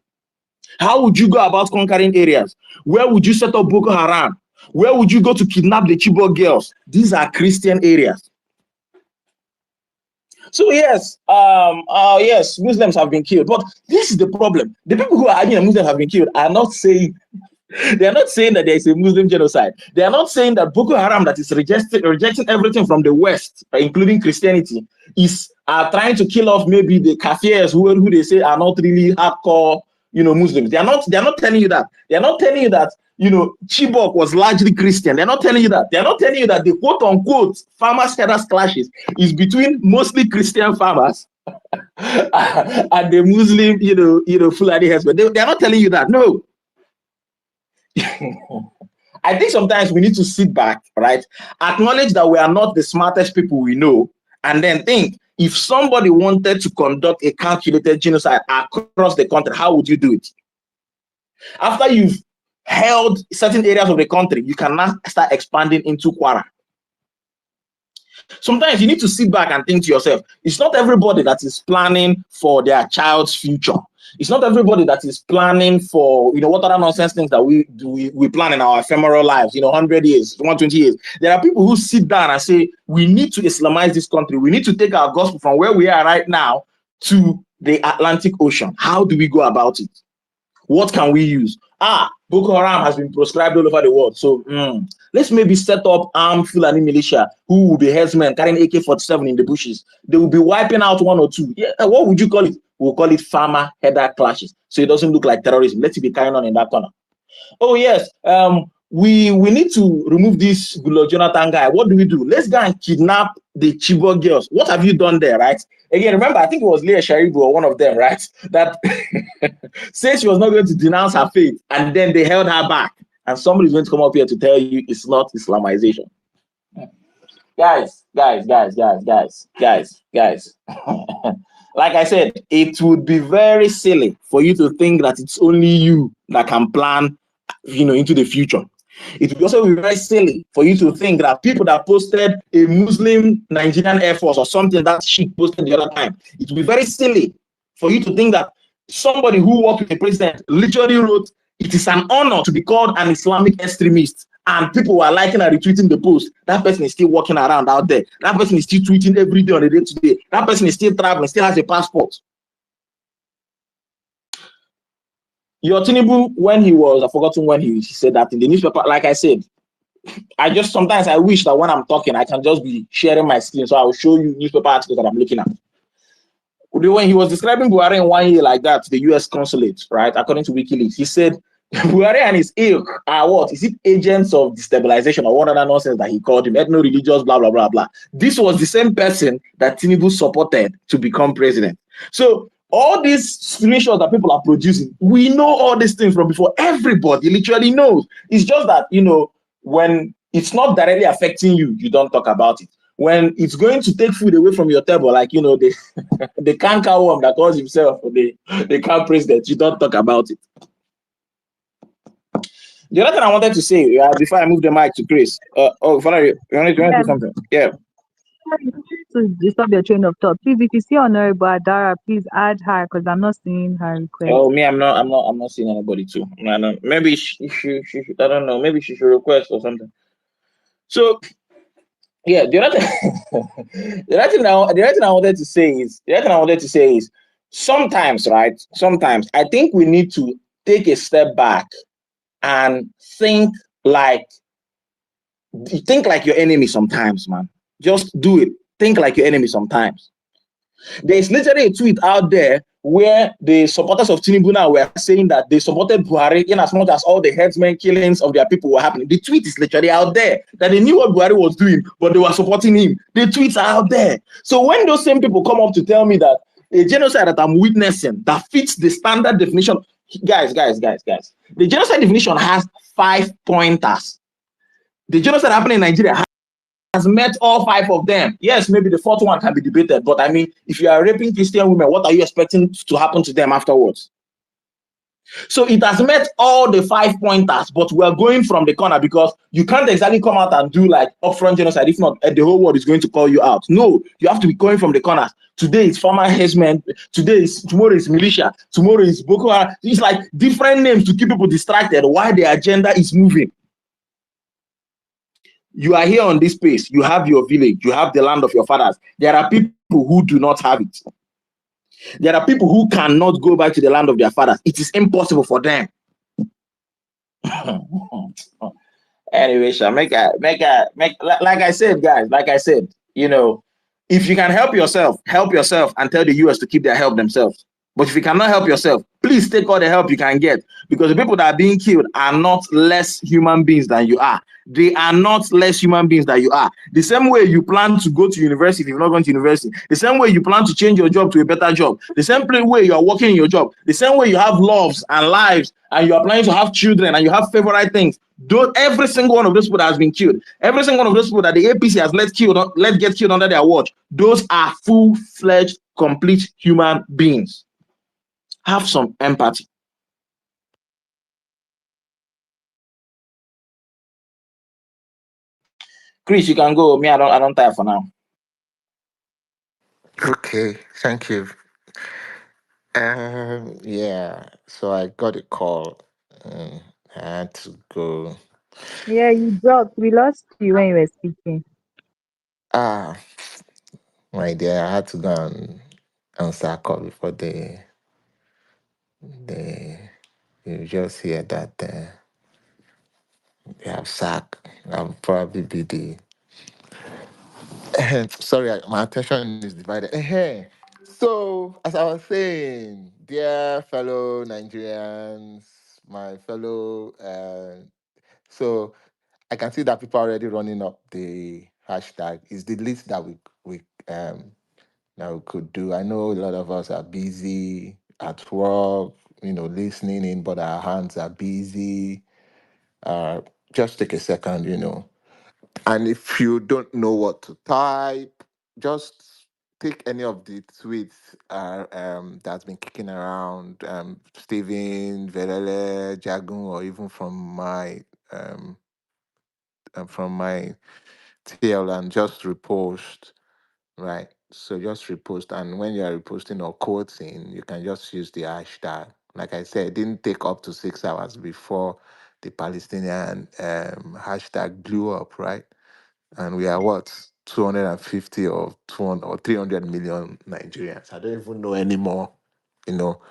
I: How would you go about conquering areas? Where would you set up Boko Haram? Where would you go to kidnap the Chibok girls? These are Christian areas. So yes, yes, Muslims have been killed. But this is the problem. The people who are arguing that Muslims have been killed are not saying, they are not saying that there is a Muslim genocide. They are not saying that Boko Haram, that is rejecting everything from the West, including Christianity, is trying to kill off maybe the Kafirs who they say are not really hardcore, Muslims. They are not telling you that. They are not telling you that, Chibok was largely Christian. They're not telling you that. They're not telling you that the quote-unquote farmers-herders clashes is between mostly Christian farmers and the Muslim, Fulani husband. They're not telling you that. No. I think sometimes we need to sit back, right? Acknowledge that we are not the smartest people we know, and then think, if somebody wanted to conduct a calculated genocide across the country, how would you do it? After you've held certain areas of the country, you can now start expanding into Kwara. Sometimes you need to sit back and think to yourself, it's not everybody that is planning for their child's future. It's not everybody that is planning for, what other nonsense things that we plan in our ephemeral lives, 100 years, 120 years. There are people who sit down and say, we need to Islamize this country. We need to take our gospel from where we are right now to the Atlantic Ocean. How do we go about it? What can we use? Boko Haram has been proscribed all over the world. So let's maybe set up armed Fulani militia who will be herdsmen carrying AK-47 in the bushes. They will be wiping out one or two. Yeah, what would you call it? We'll call it farmer header clashes. So it doesn't look like terrorism. Let it be carrying on in that corner. Oh yes, we need to remove this Gulo Jonathan guy. What do we do? Let's go and kidnap the Chibok girls. What have you done there, right? Again, remember, I think it was Leah Sharibu or one of them, right? That said she was not going to denounce her faith, and then they held her back. And somebody's going to come up here to tell you it's not Islamization. Guys. Like I said, it would be very silly for you to think that it's only you that can plan, into the future. It would also be very silly for you to think that people that posted a Muslim Nigerian Air Force or something that she posted the other time, it would be very silly for you to think that somebody who worked with the president literally wrote, "It is an honor to be called an Islamic extremist," and people were liking and retweeting the post. That person is still walking around out there. That person is still tweeting every day on the day to day. That person is still traveling, still has a passport. Your Tinubu, when he was, I've forgotten when he said that in the newspaper, like I said, sometimes I wish that when I'm talking, I can just be sharing my screen. So I will show you newspaper articles that I'm looking at. When he was describing Buhari in 1 year like that to the US consulate, right, according to WikiLeaks, he said Buhari and his ilk are what? Is it agents of destabilization or what other nonsense that he called him, ethno-religious, blah, blah, blah, blah. This was the same person that Tinubu supported to become president. So all these screenshots that people are producing, we know all these things from before. Everybody literally knows. It's just that, when it's not directly affecting you, you don't talk about it. When it's going to take food away from your table, like, the canker worm that calls himself the camp president, you don't talk about it. The other thing I wanted to say before I move the mic to Chris. Valerie, you want to say something? Yeah.
G: Sorry, to disturb your train of thought. Please, if you see Honorable Adara, please add her because I'm not seeing her request.
I: Oh, me, I'm not seeing anybody too. No. Maybe she should, I don't know. Maybe she should request or something. So, yeah, the other thing I wanted to say is sometimes, right? Sometimes I think we need to take a step back and think like your enemy sometimes, man. Just do it. Think like your enemy sometimes. There's literally a tweet out there where the supporters of Tinubu now were saying that they supported Buhari in as much as all the headsmen killings of their people were happening. The tweet is literally out there that they knew what Buhari was doing, but they were supporting him. The tweets are out there. So when those same people come up to tell me that a genocide that I'm witnessing that fits the standard definition, guys, the genocide definition has 5 pointers. The genocide happening in Nigeria has met all 5 of them. Yes, maybe the 4th one can be debated, but I mean, if you are raping Christian women, what are you expecting to happen to them afterwards? So it has met all the 5 pointers, but we're going from the corner because you can't exactly come out and do like upfront genocide. If not, the whole world is going to call you out. No, you have to be going from the corners. Today is farmer herdsmen. Tomorrow is militia. Tomorrow is Boko Haram. It's like different names to keep people distracted while the agenda is moving. You are here on this space. You have your village. You have the land of your fathers. There are people who do not have it. There are people who cannot go back to the land of their fathers. It is impossible for them. Anyway, like I said, guys, if you can help yourself and tell the US to keep their help themselves. But if you cannot help yourself, please take all the help you can get, because the people that are being killed are not less human beings than you are. They are not less human beings than you are. The same way you plan to go to university if you're not going to university, the same way you plan to change your job to a better job, the same way you are working in your job, the same way you have loves and lives and you are planning to have children and you have favorite things. Every single one of those people that has been killed, every single one of those people that the APC has let get killed under their watch, those are full-fledged, complete human beings. Have some empathy. Chris, you can go. Me, I don't tire for now.
F: Okay, thank you. Yeah, so I got a call. I had to go.
G: Yeah, you dropped. We lost you when you were speaking.
F: Ah, my dear, I had to go and answer a call before they you just hear that. Yeah, sack. I'll probably be the. Sorry, my attention is divided. So, as I was saying, dear fellow Nigerians, my fellow, so I can see that people are already running up the hashtag. Is the least that we could do. I know a lot of us are busy at work, listening in, but our hands are busy. Just take a second, and if you don't know what to type, just take any of the tweets that's been kicking around, Steven, Velele, Jagun, or even um, from my TL, and just repost, right? So just repost, and when you are reposting or quoting, you can just use the hashtag. Like I said, it didn't take up to 6 hours before the Palestinian hashtag blew up, right? And we are what, 250 or 200 or 300 million Nigerians. I don't even know anymore, you know.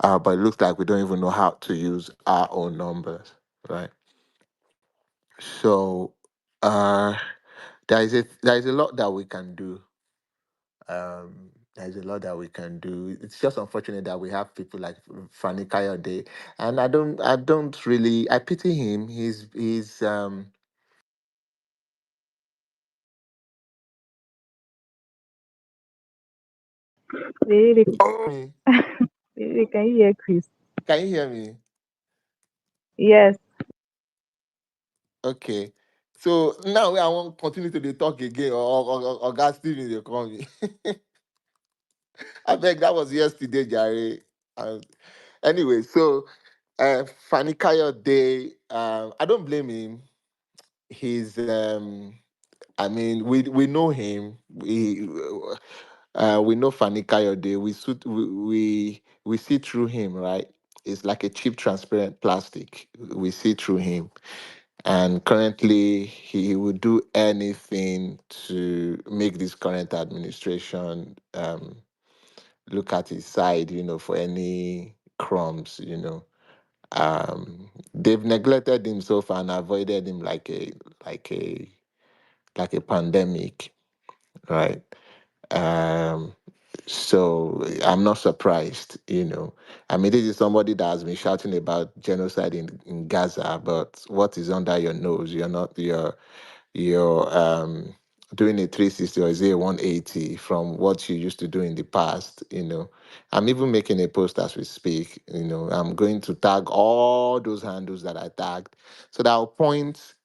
F: But it looks like we don't even know how to use our own numbers, right? So uh, there is a lot that we can do. There's a lot that we can do. It's just unfortunate that we have people like Fanny Kayode, and I don't really, I pity him. He's
G: Really,
F: Oh,
G: really, can you hear Chris?
F: can you hear me?
G: Yes.
F: Okay. So now I won't continue to dey talk again, or God Steven dey call me. I beg, that was yesterday, Jare. Uh, anyway, so Fanny Kayode, I don't blame him. He's I mean, we know him. We know Fanny Kayode. We see through him, right? It's like a cheap, transparent plastic. We see through him, and currently he would do anything to make this current administration look at his side, for any crumbs. They've neglected him so far and avoided him like a like a pandemic, right? Um, so I'm not surprised. I mean, this is somebody that has been shouting about genocide in Gaza, but what is under your nose? You're doing a 360, or is it a 180 from what you used to do in the past. I'm even making a post as we speak. I'm going to tag all those handles that I tagged, so that I'll point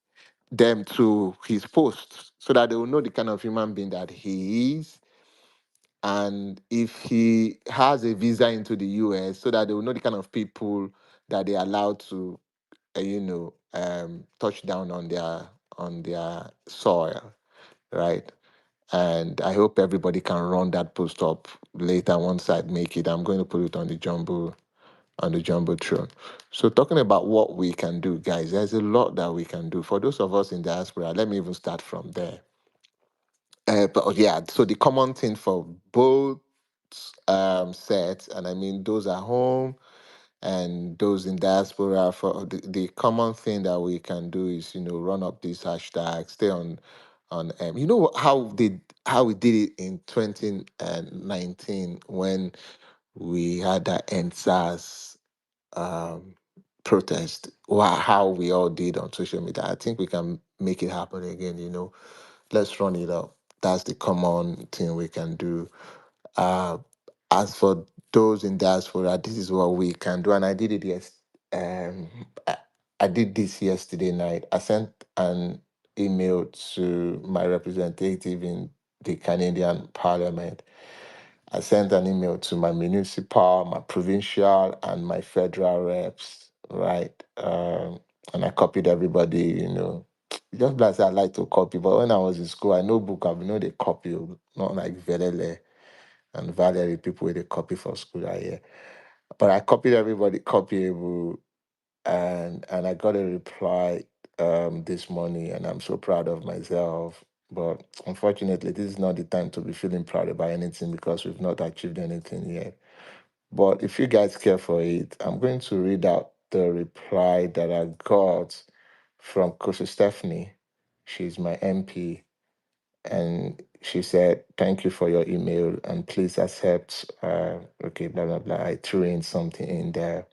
F: them to his posts, so that they will know the kind of human being that he is, and if he has a visa into the US, so that they will know the kind of people that they allow to touch down on their soil, right? And I hope everybody can run that post up later once I make it. I'm going to put it on the jumbotron. So talking about what we can do, guys, there's a lot that we can do. For those of us in diaspora, let me even start from there. But yeah, so the common thing for both sets, and I mean those at home and those in diaspora, for the common thing that we can do is run up these hashtags, stay on how we did it in 2019 when we had that NSAS um protest. Wow, how we all did on social media. I think we can make it happen again. Let's run it up. That's the common thing we can do. Uh, as for those in diaspora, this is what we can do, and I did it Um, I, I did this yesterday night. I sent an email to my representative in the Canadian Parliament. I sent an email to my municipal, my provincial, and my federal reps, right? And I copied everybody, Just like I like to copy, but when I was in school, I know book, I know they copy, not like Velele and Valerie, people with a copy for school are here. But I copied everybody copyable, and I got a reply this morning, and I'm so proud of myself. But unfortunately, this is not the time to be feeling proud about anything, because we've not achieved anything yet. But if you guys care for it, I'm going to read out the reply that I got from Coach Stephanie. She's my MP, and she said, "Thank you for your email, and please accept." Okay, blah blah blah. I threw in something in there.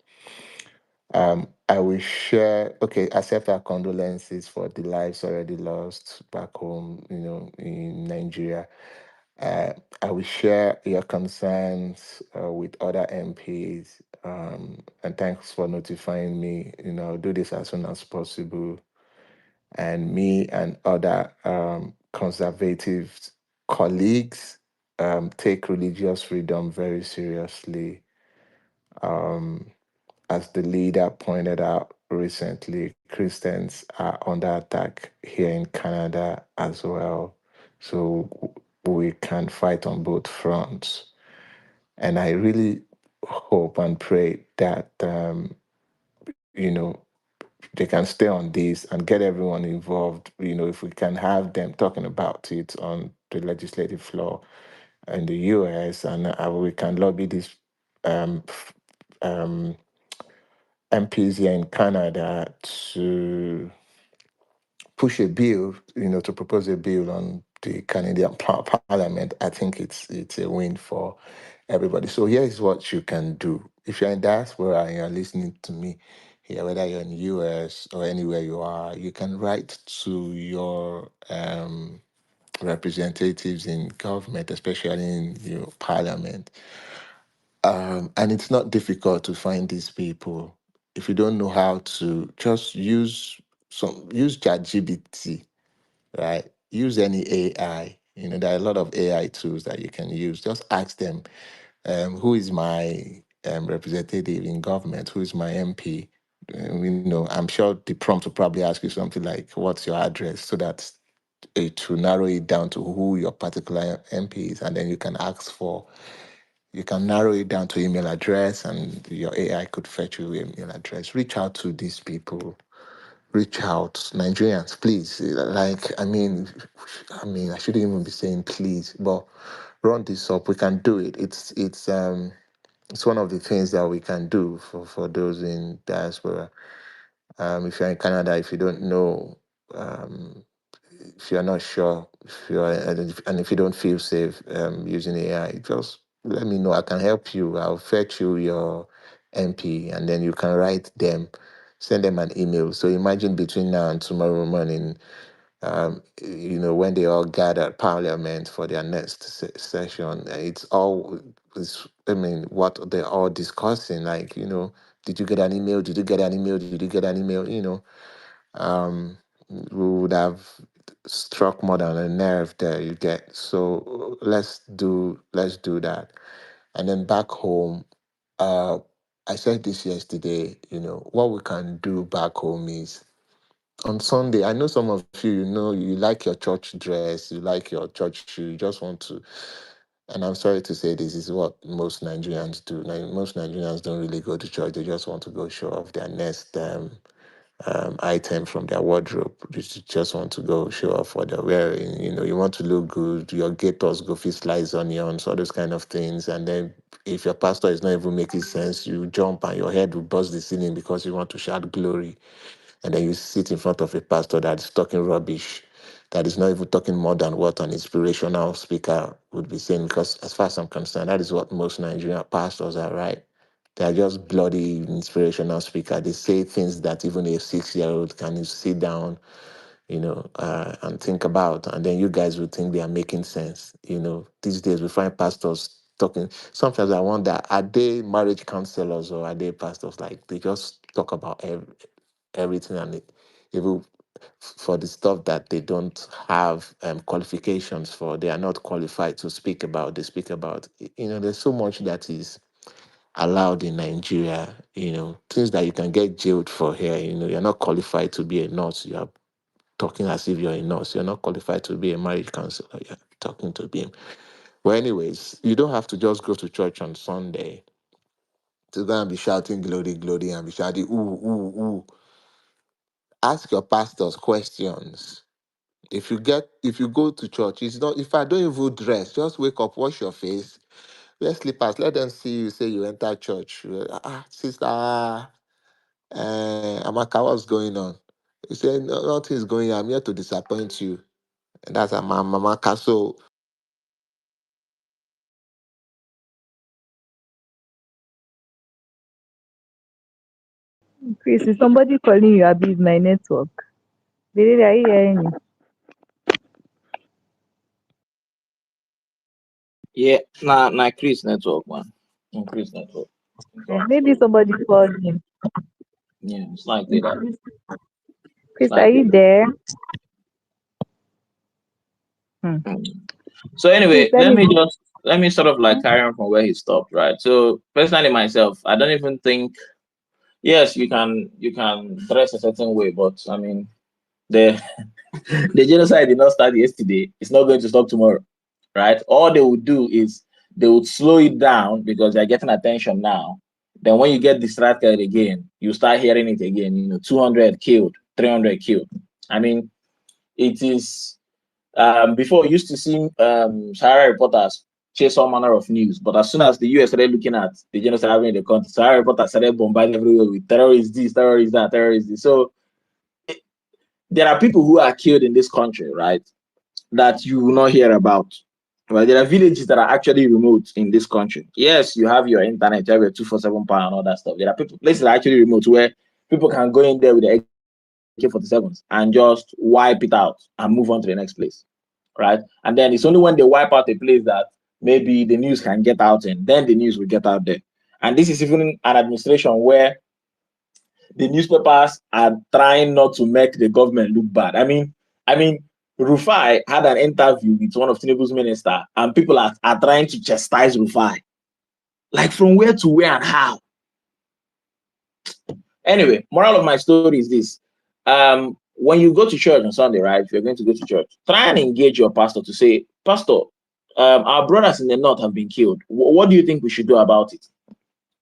F: I will share. Okay, accept our condolences for the lives already lost back home. In Nigeria. Uh, I will share your concerns with other MPs. And thanks for notifying me. I'll do this as soon as possible. And me and other conservative colleagues take religious freedom very seriously. Um, as the leader pointed out recently, Christians are under attack here in Canada as well. So we can fight on both fronts. And I really hope and pray that, they can stay on this and get everyone involved. If we can have them talking about it on the legislative floor in the US, and we can lobby these um, um, MPs here in Canada to push a bill, to propose a bill on the Canadian Parliament. I think it's a win for everybody. So here is what you can do. If you're in diaspora and you're listening to me here, whether you're in the US or anywhere you are, you can write to your representatives in government, especially in Parliament. And it's not difficult to find these people. If you don't know how to, just use ChatGPT, right? Use any AI. There are a lot of AI tools that you can use. Just ask them, who is my representative in government? Who is my MP? I'm sure the prompt will probably ask you something like, "What's your address?" So that it will narrow it down to who your particular MP is, and then you can narrow it down to email address, and your AI could fetch you email address. Reach out to these people. Reach out, Nigerians, please. Like, I shouldn't even be saying please, but run this up. We can do it. It's one of the things that we can do for those in diaspora. If you're in Canada, if you don't know, um, if you're not sure, if you don't feel safe using AI, just let me know. I can help you. I'll fetch you your MP, and then you can write them, send them an email. So imagine between now and tomorrow morning, when they all gather at Parliament for their next session, what they're all discussing, like, did you get an email? Did you get an email? Did you get an email? Um, we would have struck more than a nerve there. You get. So let's do that. And then back home, uh, I said this yesterday. What we can do back home is on Sunday. I know some of you, you like your church dress, you like your church shoe, you just want to. And I'm sorry to say this is what most Nigerians do. Now, most Nigerians don't really go to church. They just want to go show off their next item from their wardrobe. You just want to go show off what they're wearing. You want to look good. Your gators go fit slice onions, all those kind of things. And then if your pastor is not even making sense, you jump and your head will bust the ceiling because you want to shout glory. And then you sit in front of a pastor that is talking rubbish, that is not even talking more than what an inspirational speaker would be saying. Because as far as I'm concerned, that is what most Nigerian pastors are, right? They are just bloody inspirational speaker. They say things that even a 6-year-old can sit down, and think about. And then you guys would think they are making sense. These days we find pastors talking. Sometimes I wonder, are they marriage counselors or are they pastors? Like, they just talk about everything, and even for the stuff that they don't have qualifications for, they are not qualified to speak about. They speak about. There's so much that is allowed in Nigeria. Things that you can get jailed for here. You're not qualified to be a nurse. You are talking as if you're a nurse. You're not qualified to be a marriage counselor. You're talking to be. Well, anyways, you don't have to just go to church on Sunday to go and be shouting glory, glory, and be shouting ooh, ooh, ooh. Ask your pastors questions. If you go to church, it's not, if I don't even dress, just wake up, wash your face, wear slippers, let them see you say you enter church. Sister, Amaka, what's going on? He said, "No, nothing is going. I'm here to disappoint you." And that's a Mama Castle.
G: Chris, is somebody calling you? Abuse my network. Baby, are you hearing me?
I: Yeah, nah, Chris network, man. Chris network.
G: Yeah, maybe somebody called him.
I: Yeah, it's likely that.
G: Chris,
I: It's
G: Are
I: likely
G: you
I: that.
G: there? Hmm.
I: Mm. So
G: Chris,
I: anyway,
G: let me.
I: let me sort of like carry on from where he stopped, right? So personally myself, I don't even think, yes, you can dress a certain way, but I mean the the genocide did not start yesterday. It's not going to stop tomorrow, right? All they would do is they would slow it down because they're getting attention now. Then when you get distracted again, you start hearing it again. 200 killed, 300 killed. I mean, it is. Before, you used to see Sahara reporters chase all manner of news, but as soon as the US started looking at the genocide happening in the country, Sahara reporters started bombarding everywhere with terrorists this, terrorists that, terrorists this. So there are people who are killed in this country, right, that you will not hear about. Right? There are villages that are actually remote in this country. Yes, you have your internet, you have your 247 power and all that stuff. There are places that are actually remote where people can go in there with the AK-47s and just wipe it out and move on to the next place. Right? And then it's only when they wipe out a place that maybe the news can get out in, then the news will get out there. And this is even an administration where the newspapers are trying not to make the government look bad. I mean, Rufai had an interview with one of Tinubu's minister, and people are trying to chastise Rufai. Like from where to where and how? Anyway, moral of my story is this. When you go to church on Sunday, right? If you're going to go to church, try and engage your pastor to say, Pastor, our brothers in the north have been killed. What do you think we should do about it?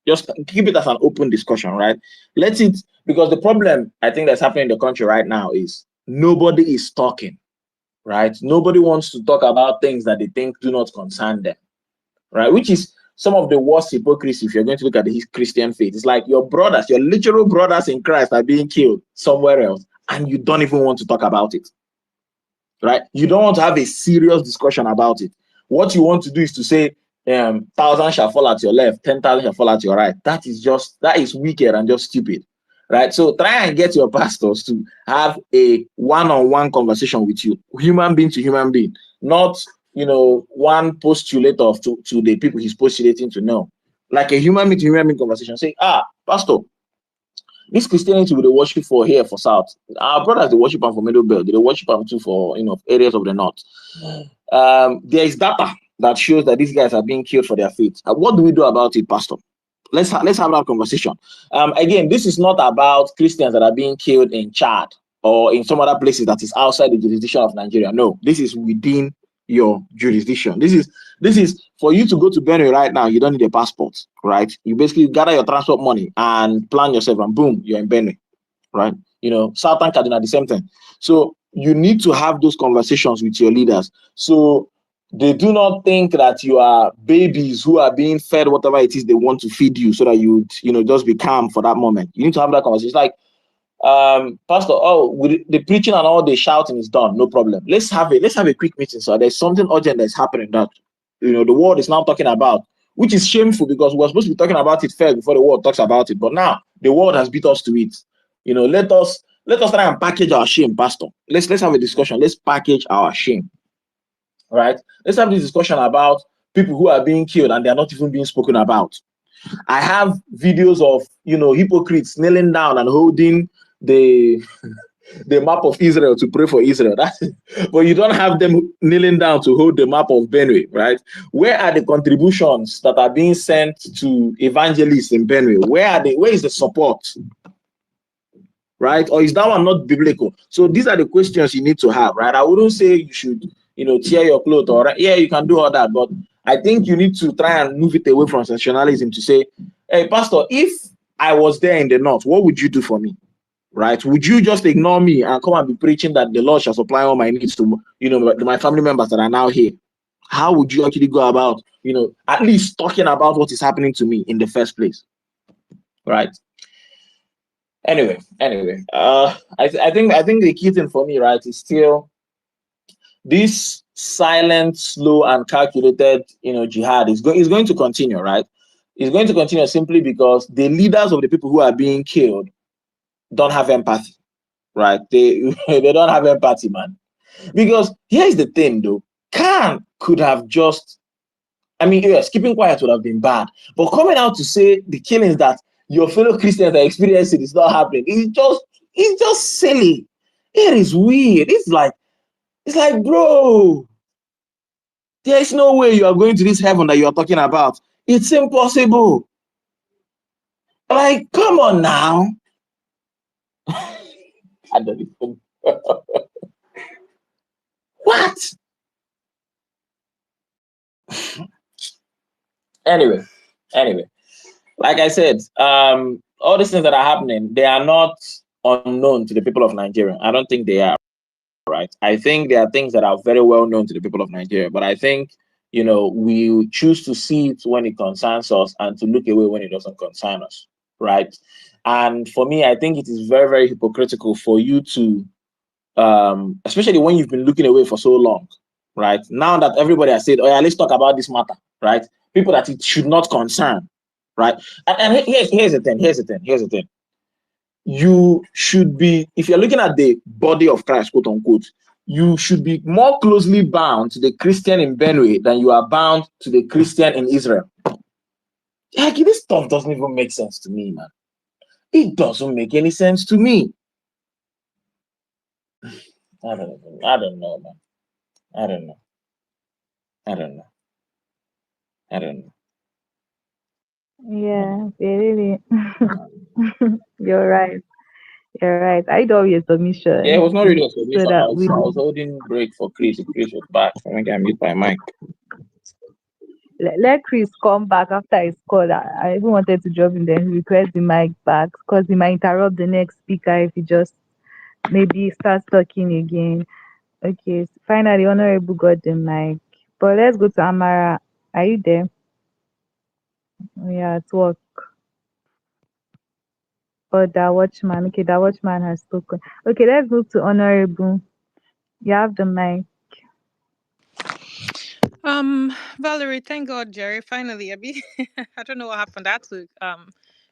I: Just keep it as an open discussion, right? Let it, because the problem I think that's happening in the country right now is nobody is talking, right? Nobody wants to talk about things that they think do not concern them, right? Which is some of the worst hypocrisy if you're going to look at the Christian faith. It's like your brothers, your literal brothers in Christ are being killed somewhere else, and you don't even want to talk about it, right? You don't want to have a serious discussion about it. What you want to do is to say, 1,000 shall fall at your left, 10,000 shall fall at your right. That is wicked and just stupid, right? So try and get your pastors to have a one-on-one conversation with you, human being to human being, not one postulator to the people he's postulating to know. Like a human being to human being conversation. Say, pastor, this Christianity we dey worship for here for South. Our brothers they worship am for Middle Belt. They worship am too for areas of the North. There is data that shows that these guys are being killed for their faith. What do we do about it, Pastor? Let's have that conversation. Again, this is not about Christians that are being killed in Chad or in some other places that is outside the jurisdiction of Nigeria. No, this is within your jurisdiction. This is for you to go to Benue right now. You don't need a passport, right? You basically gather your transport money and plan yourself, and boom, you're in Benue, right? Southern Kaduna, the same thing. So you need to have those conversations with your leaders. So they do not think that you are babies who are being fed whatever it is they want to feed you, so that you would, just be calm for that moment. You need to have that conversation. It's like, Pastor, with the preaching and all the shouting is done, no problem. Let's have a quick meeting. So there's something urgent that's happening that the world is now talking about, which is shameful because we're supposed to be talking about it first before the world talks about it. But now the world has beat us to it. Let us try and package our shame, Pastor. Let's have a discussion. Let's package our shame. Right? Let's have this discussion about people who are being killed and they are not even being spoken about. I have videos of hypocrites kneeling down and holding the map of Israel to pray for Israel. But you don't have them kneeling down to hold the map of Benue, right? Where are the contributions that are being sent to evangelists in Benue? Where is the support? Right? Or is that one not biblical? So these are the questions you need to have, right? I wouldn't say you should, tear your clothes, or yeah, you can do all that, but I think you need to try and move it away from sensationalism to say, hey, Pastor, if I was there in the north, what would you do for me? Right? Would you just ignore me and come and be preaching that the Lord shall supply all my needs to, my family members that are now here? How would you actually go about, at least talking about what is happening to me in the first place? Right? I think the key thing for me, right, is still this silent, slow, and calculated, jihad is going to continue, right? It's going to continue simply because the leaders of the people who are being killed don't have empathy, right? They they don't have empathy, man. Because here's the thing, though, Khan could have just, I mean, yes, keeping quiet would have been bad, but coming out to say the killings that your fellow Christians are experiencing is not happening, it's just silly. It is weird. It's like, bro, there is no way you are going to this heaven that you are talking about. It's impossible. Like, come on now. I don't even. What? Anyway, anyway, like I said, all these things that are happening, they are not unknown to the people of Nigeria. I don't think they are, right? I think there are things that are very well known to the people of Nigeria, but I think, we choose to see it when it concerns us and to look away when it doesn't concern us, right? And for me, I think it is very, very hypocritical for you to, especially when you've been looking away for so long, right? Now that everybody has said, oh yeah, let's talk about this matter, right? People that it should not concern, right? And here's the thing, here's the thing. You should be, if you're looking at the body of Christ, quote unquote, you should be more closely bound to the Christian in Benue than you are bound to the Christian in Israel. Like, this stuff doesn't even make sense to me, man. It doesn't make any sense to me. I don't know, man. I don't know. I don't know. I don't know.
G: Yeah, they really. You're right. You're right. I do your
I: Yeah, it
G: submission
I: was not really a
G: so
I: submission. I
G: that
I: was,
G: we
I: I was holding break for Chris. If Chris was back, I think I mute my mic.
G: let Chris come back after his call. I even wanted to drop him then request the mic back because he might interrupt the next speaker if he just maybe starts talking again. Okay, so finally, Honorable got the mic. But let's go to Amara. Are you there? Yeah, at work. Or the watchman. Okay, the watchman has spoken. Okay, let's move to Honorable. You have the mic.
D: Valerie, thank God, Jerry. Finally, I don't know what happened. I had to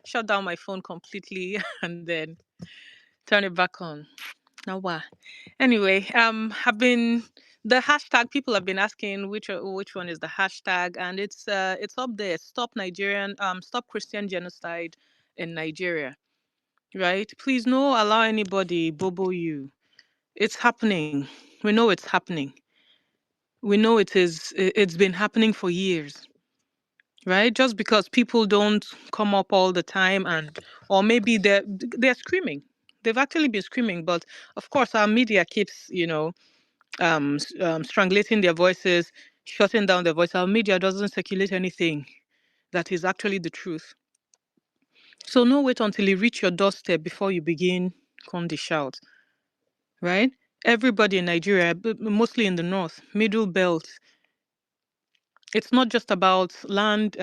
D: shut down my phone completely and then turn it back on. Now, why? Anyway, have been the hashtag. People have been asking which one is the hashtag, and it's up there. Stop Christian genocide in Nigeria. Right? Please, no allow anybody bobo you. It's happening. We know it's happening. We know it is. It's been happening for years. Right? Just because people don't come up all the time, or maybe they're screaming. They've actually been screaming, but of course our media keeps strangulating their voices, shutting down their voice. Our media doesn't circulate anything that is actually the truth. So no wait until you reach your doorstep before you begin come the shout. Right? Everybody in Nigeria, mostly in the north, middle belt, it's not just about land,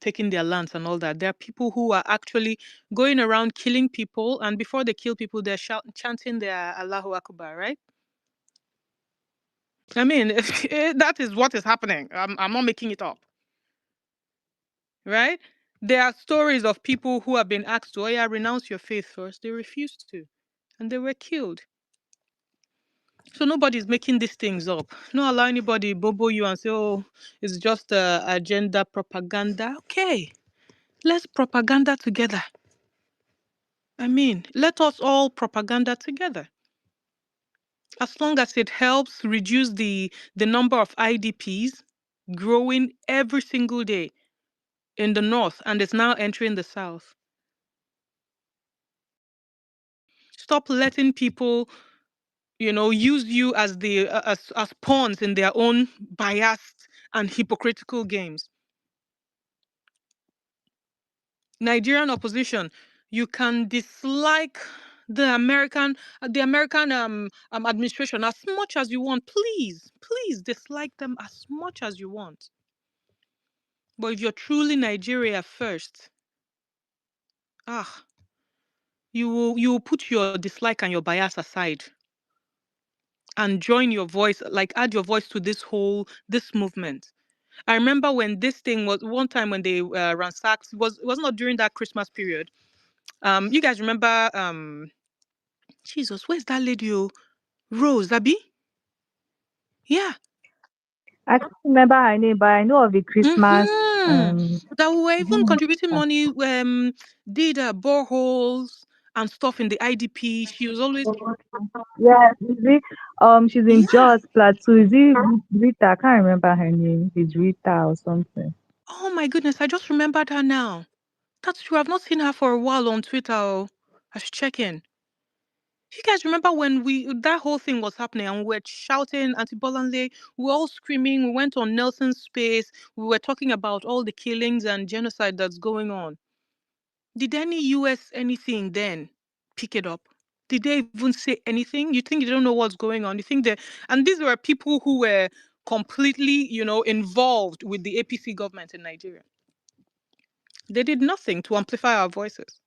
D: taking their lands and all that. There are people who are actually going around killing people, and before they kill people, they're chanting their Allahu Akbar, right? I mean, that is what is happening. I'm not making it up, right? There are stories of people who have been asked to, oh yeah, renounce your faith first. They refused to, and they were killed. So nobody's making these things up. Not allow anybody bobo you and say, oh, it's just agenda propaganda. Okay, let's propaganda together. I mean, let us all propaganda together. As long as it helps reduce the number of IDPs growing every single day in the north, and it's now entering the south. Stop letting people, use you as as pawns in their own biased and hypocritical games. Nigerian opposition, you can dislike the American administration as much as you want. Please dislike them as much as you want. But if you're truly Nigeria first, ah, you will put your dislike and your bias aside and join your voice, like add your voice to this movement. I remember when this thing was one time when they ransacked, it was not during that Christmas period. You guys remember Jesus, where's that lady? Rose, Abby? Yeah.
G: I can't remember her name, but I know of the Christmas.
D: That we were even contributing money, did boreholes and stuff in the IDP. She was always,
G: Yes, is it? She's in
D: yeah.
G: Jos Plateau. Is it Rita? I can't remember her name. It's Rita or something.
D: Oh my goodness, I just remembered her now. That's true. I've not seen her for a while on Twitter. Oh, I should check in. You guys remember when that whole thing was happening and we were shouting Auntie Bolanle, we were all screaming, we went on Nelson's space, we were talking about all the killings and genocide that's going on. Did any US anything then pick it up? Did they even say anything? You think they don't know what's going on? You think they and these were people who were completely, involved with the APC government in Nigeria. They did nothing to amplify our voices.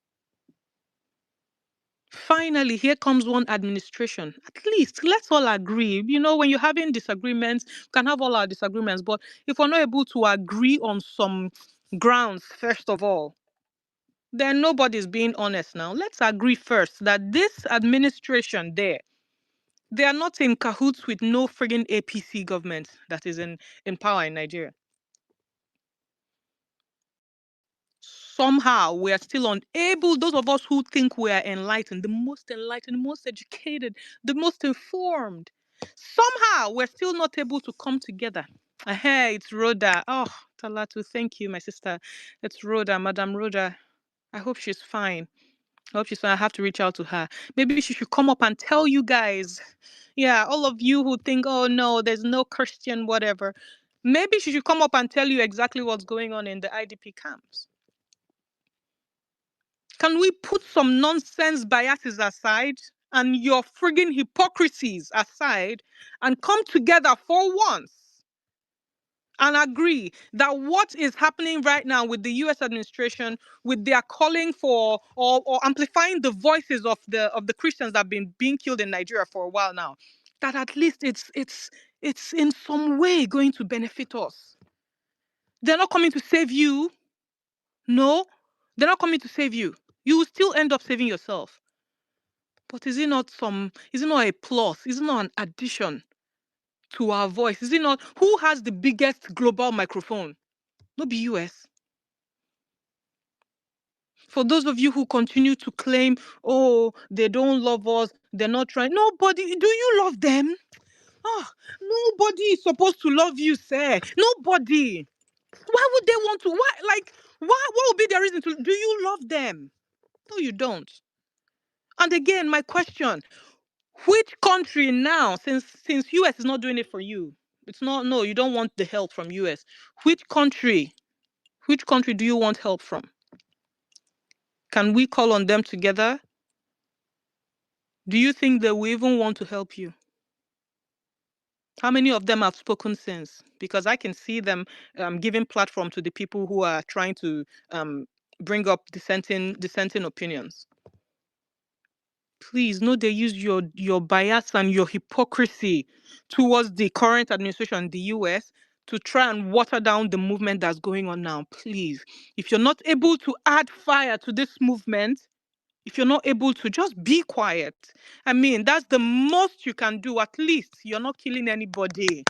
D: Finally, here comes one administration. At least let's all agree. When you're having disagreements, we can have all our disagreements. But if we're not able to agree on some grounds, first of all, then nobody's being honest now. Let's agree first that this administration they are not in cahoots with no friggin' APC government that is in power in Nigeria. Somehow we are still unable, those of us who think we are enlightened, the most educated, the most informed, somehow we're still not able to come together. Hey, it's Rhoda. Oh, Talatu, thank you, my sister. It's Rhoda, Madam Rhoda. I hope she's fine. I have to reach out to her. Maybe she should come up and tell you guys. Yeah, all of you who think, oh no, there's no Christian, whatever. Maybe she should come up and tell you exactly what's going on in the IDP camps. Can we put some nonsense biases aside and your friggin' hypocrisies aside and come together for once and agree that what is happening right now with the US administration, with their calling for or amplifying the voices of the Christians that have been being killed in Nigeria for a while now, that at least it's in some way going to benefit us. They're not coming to save you. No, they're not coming to save you. You will still end up saving yourself. But is it not a plus? Is it not an addition to our voice? Is it not who has the biggest global microphone? Not be US. For those of you who continue to claim, oh, they don't love us, they're not trying. Nobody, do you love them? Oh, nobody is supposed to love you, sir. Nobody. Why would they want to? What would be the reason to? Do you love them? No, you don't. And again, my question, which country now, since US is not doing it for you, it's not, no, you don't want the help from US. Which country do you want help from? Can we call on them together? Do you think they will even want to help you? How many of them have spoken since? Because I can see them giving platform to the people who are trying to bring up dissenting opinions. Please, no, they use your bias and your hypocrisy towards the current administration in the US to try and water down the movement that's going on now. Please, if you're not able to add fire to this movement, if you're not able to just be quiet, I mean, that's the most you can do. At least you're not killing anybody.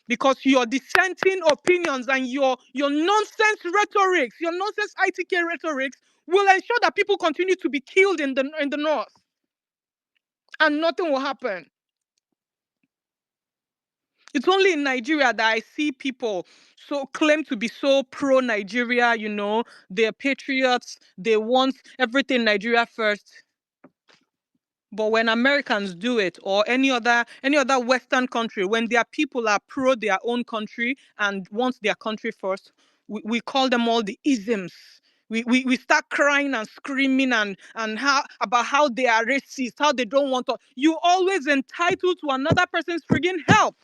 D: Because your dissenting opinions and your nonsense rhetorics, your nonsense ITK rhetorics will ensure that people continue to be killed in the north. And nothing will happen. It's only in Nigeria that I see people so claim to be so pro Nigeria, they're patriots, they want everything Nigeria first. But when Americans do it, or any other Western country, when their people are pro their own country and want their country first, we call them all the isms. We start crying and screaming and how they are racist, how they don't want to. You always entitled to another person's friggin' help.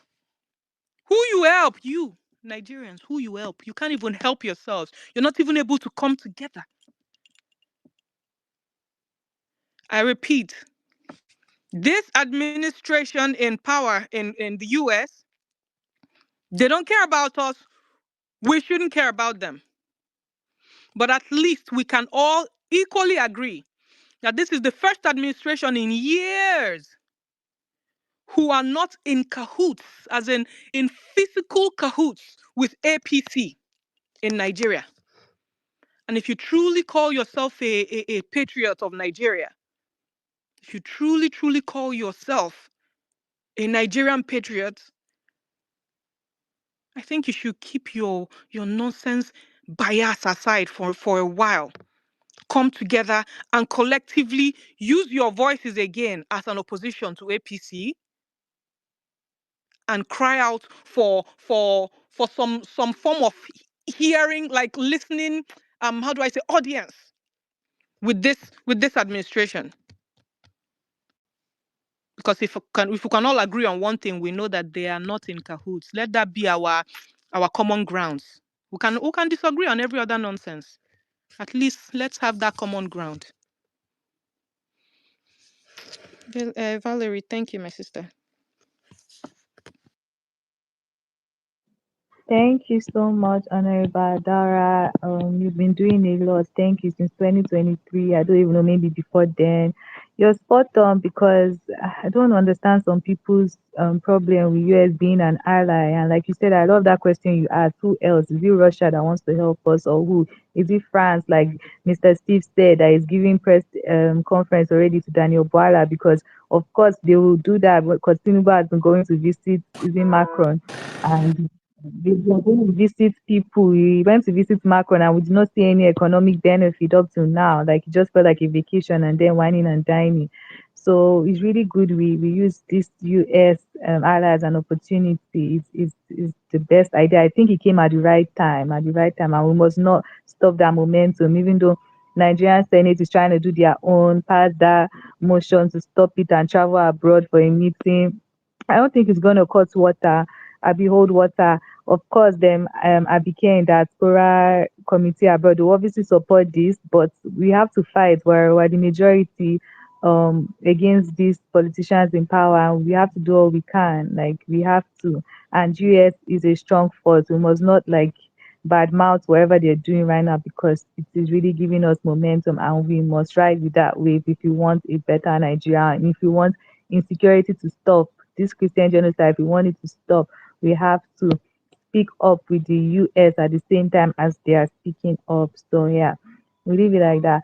D: Who you help? You Nigerians, who you help? You can't even help yourselves. You're not even able to come together. I repeat, this administration in power in the US, they don't care about us. We shouldn't care about them. But at least we can all equally agree that this is the first administration in years who are not in cahoots, as in physical cahoots with APC in Nigeria. And if you truly call yourself a patriot of Nigeria, if you truly, truly call yourself a Nigerian patriot, I think you should keep your nonsense bias aside for a while. Come together and collectively use your voices again as an opposition to APC and cry out for some form of hearing, like listening, how do I say, audience with this administration. Because if we can all agree on one thing, we know that they are not in cahoots. Let that be our common grounds. We can disagree on every other nonsense. At least let's have that common ground. Valerie, thank you, my sister.
G: Thank you so much, Honorable Dara. You've been doing a lot. Thank you since 2023. I don't even know, maybe before then. You're spot on because I don't understand some people's problem with US being an ally. And like you said, I love that question you asked. Who else? Is it Russia that wants to help us, or who? Is it France? Like Mr. Steve said, that is giving press conference already to Daniel Boala because, of course, they will do that because Tinubu has been going to visit, is it Macron? And they were going to visit people. We went to visit Macron and we did not see any economic benefit up to now. Like it just felt like a vacation and then whining and dining. So it's really good we use this US ally as an opportunity. It's the best idea. I think it came at the right time, and we must not stop that momentum, even though Nigerian Senate is trying to do their own, pass that motion to stop it and travel abroad for a meeting. I don't think it's going to cut water. I behold water. Of course, them I became diaspora committee abroad. We obviously support this, but we have to fight. We're the majority against these politicians in power, and we have to do all we can. Like we have to. And US is a strong force. We must not like badmouth whatever they're doing right now because it is really giving us momentum, and we must ride with that wave if you want a better Nigeria and if you want insecurity to stop. This Christian genocide, if we want it to stop, we have to speak up with the US at the same time as they are speaking up. So yeah, we leave it like that.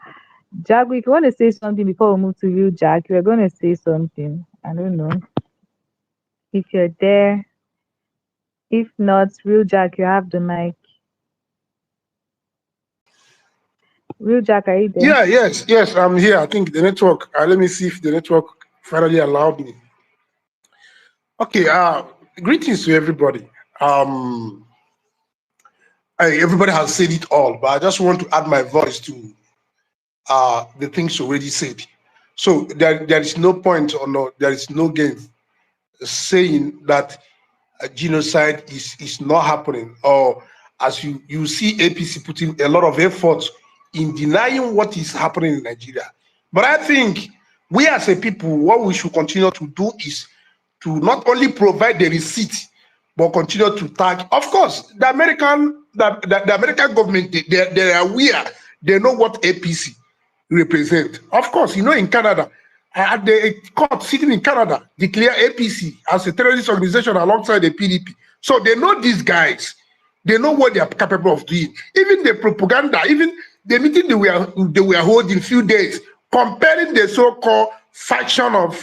G: Jack, if you want to say something before we move to you, Jack, you're going to say something. I don't know if you're there. If not, real Jack, you have the mic. Real Jack, are you there?
J: Yeah, yes, I'm here. I think the network. Let me see if the network finally allowed me. Okay. Greetings to everybody. Everybody has said it all, but I just want to add my voice to the things already said. So there is no point or no, there is no gain saying that a genocide is not happening, or as you see APC putting a lot of effort in denying what is happening in Nigeria. But I think we as a people, what we should continue to do is to not only provide the receipt, but continue to tag. Of course, the American government, they are aware, they know what APC represent. Of course, in Canada, at the court sitting in Canada, declare APC as a terrorist organization alongside the PDP. So they know these guys. They know what they are capable of doing. Even the propaganda, even the meeting they were holding few days, comparing the so-called faction of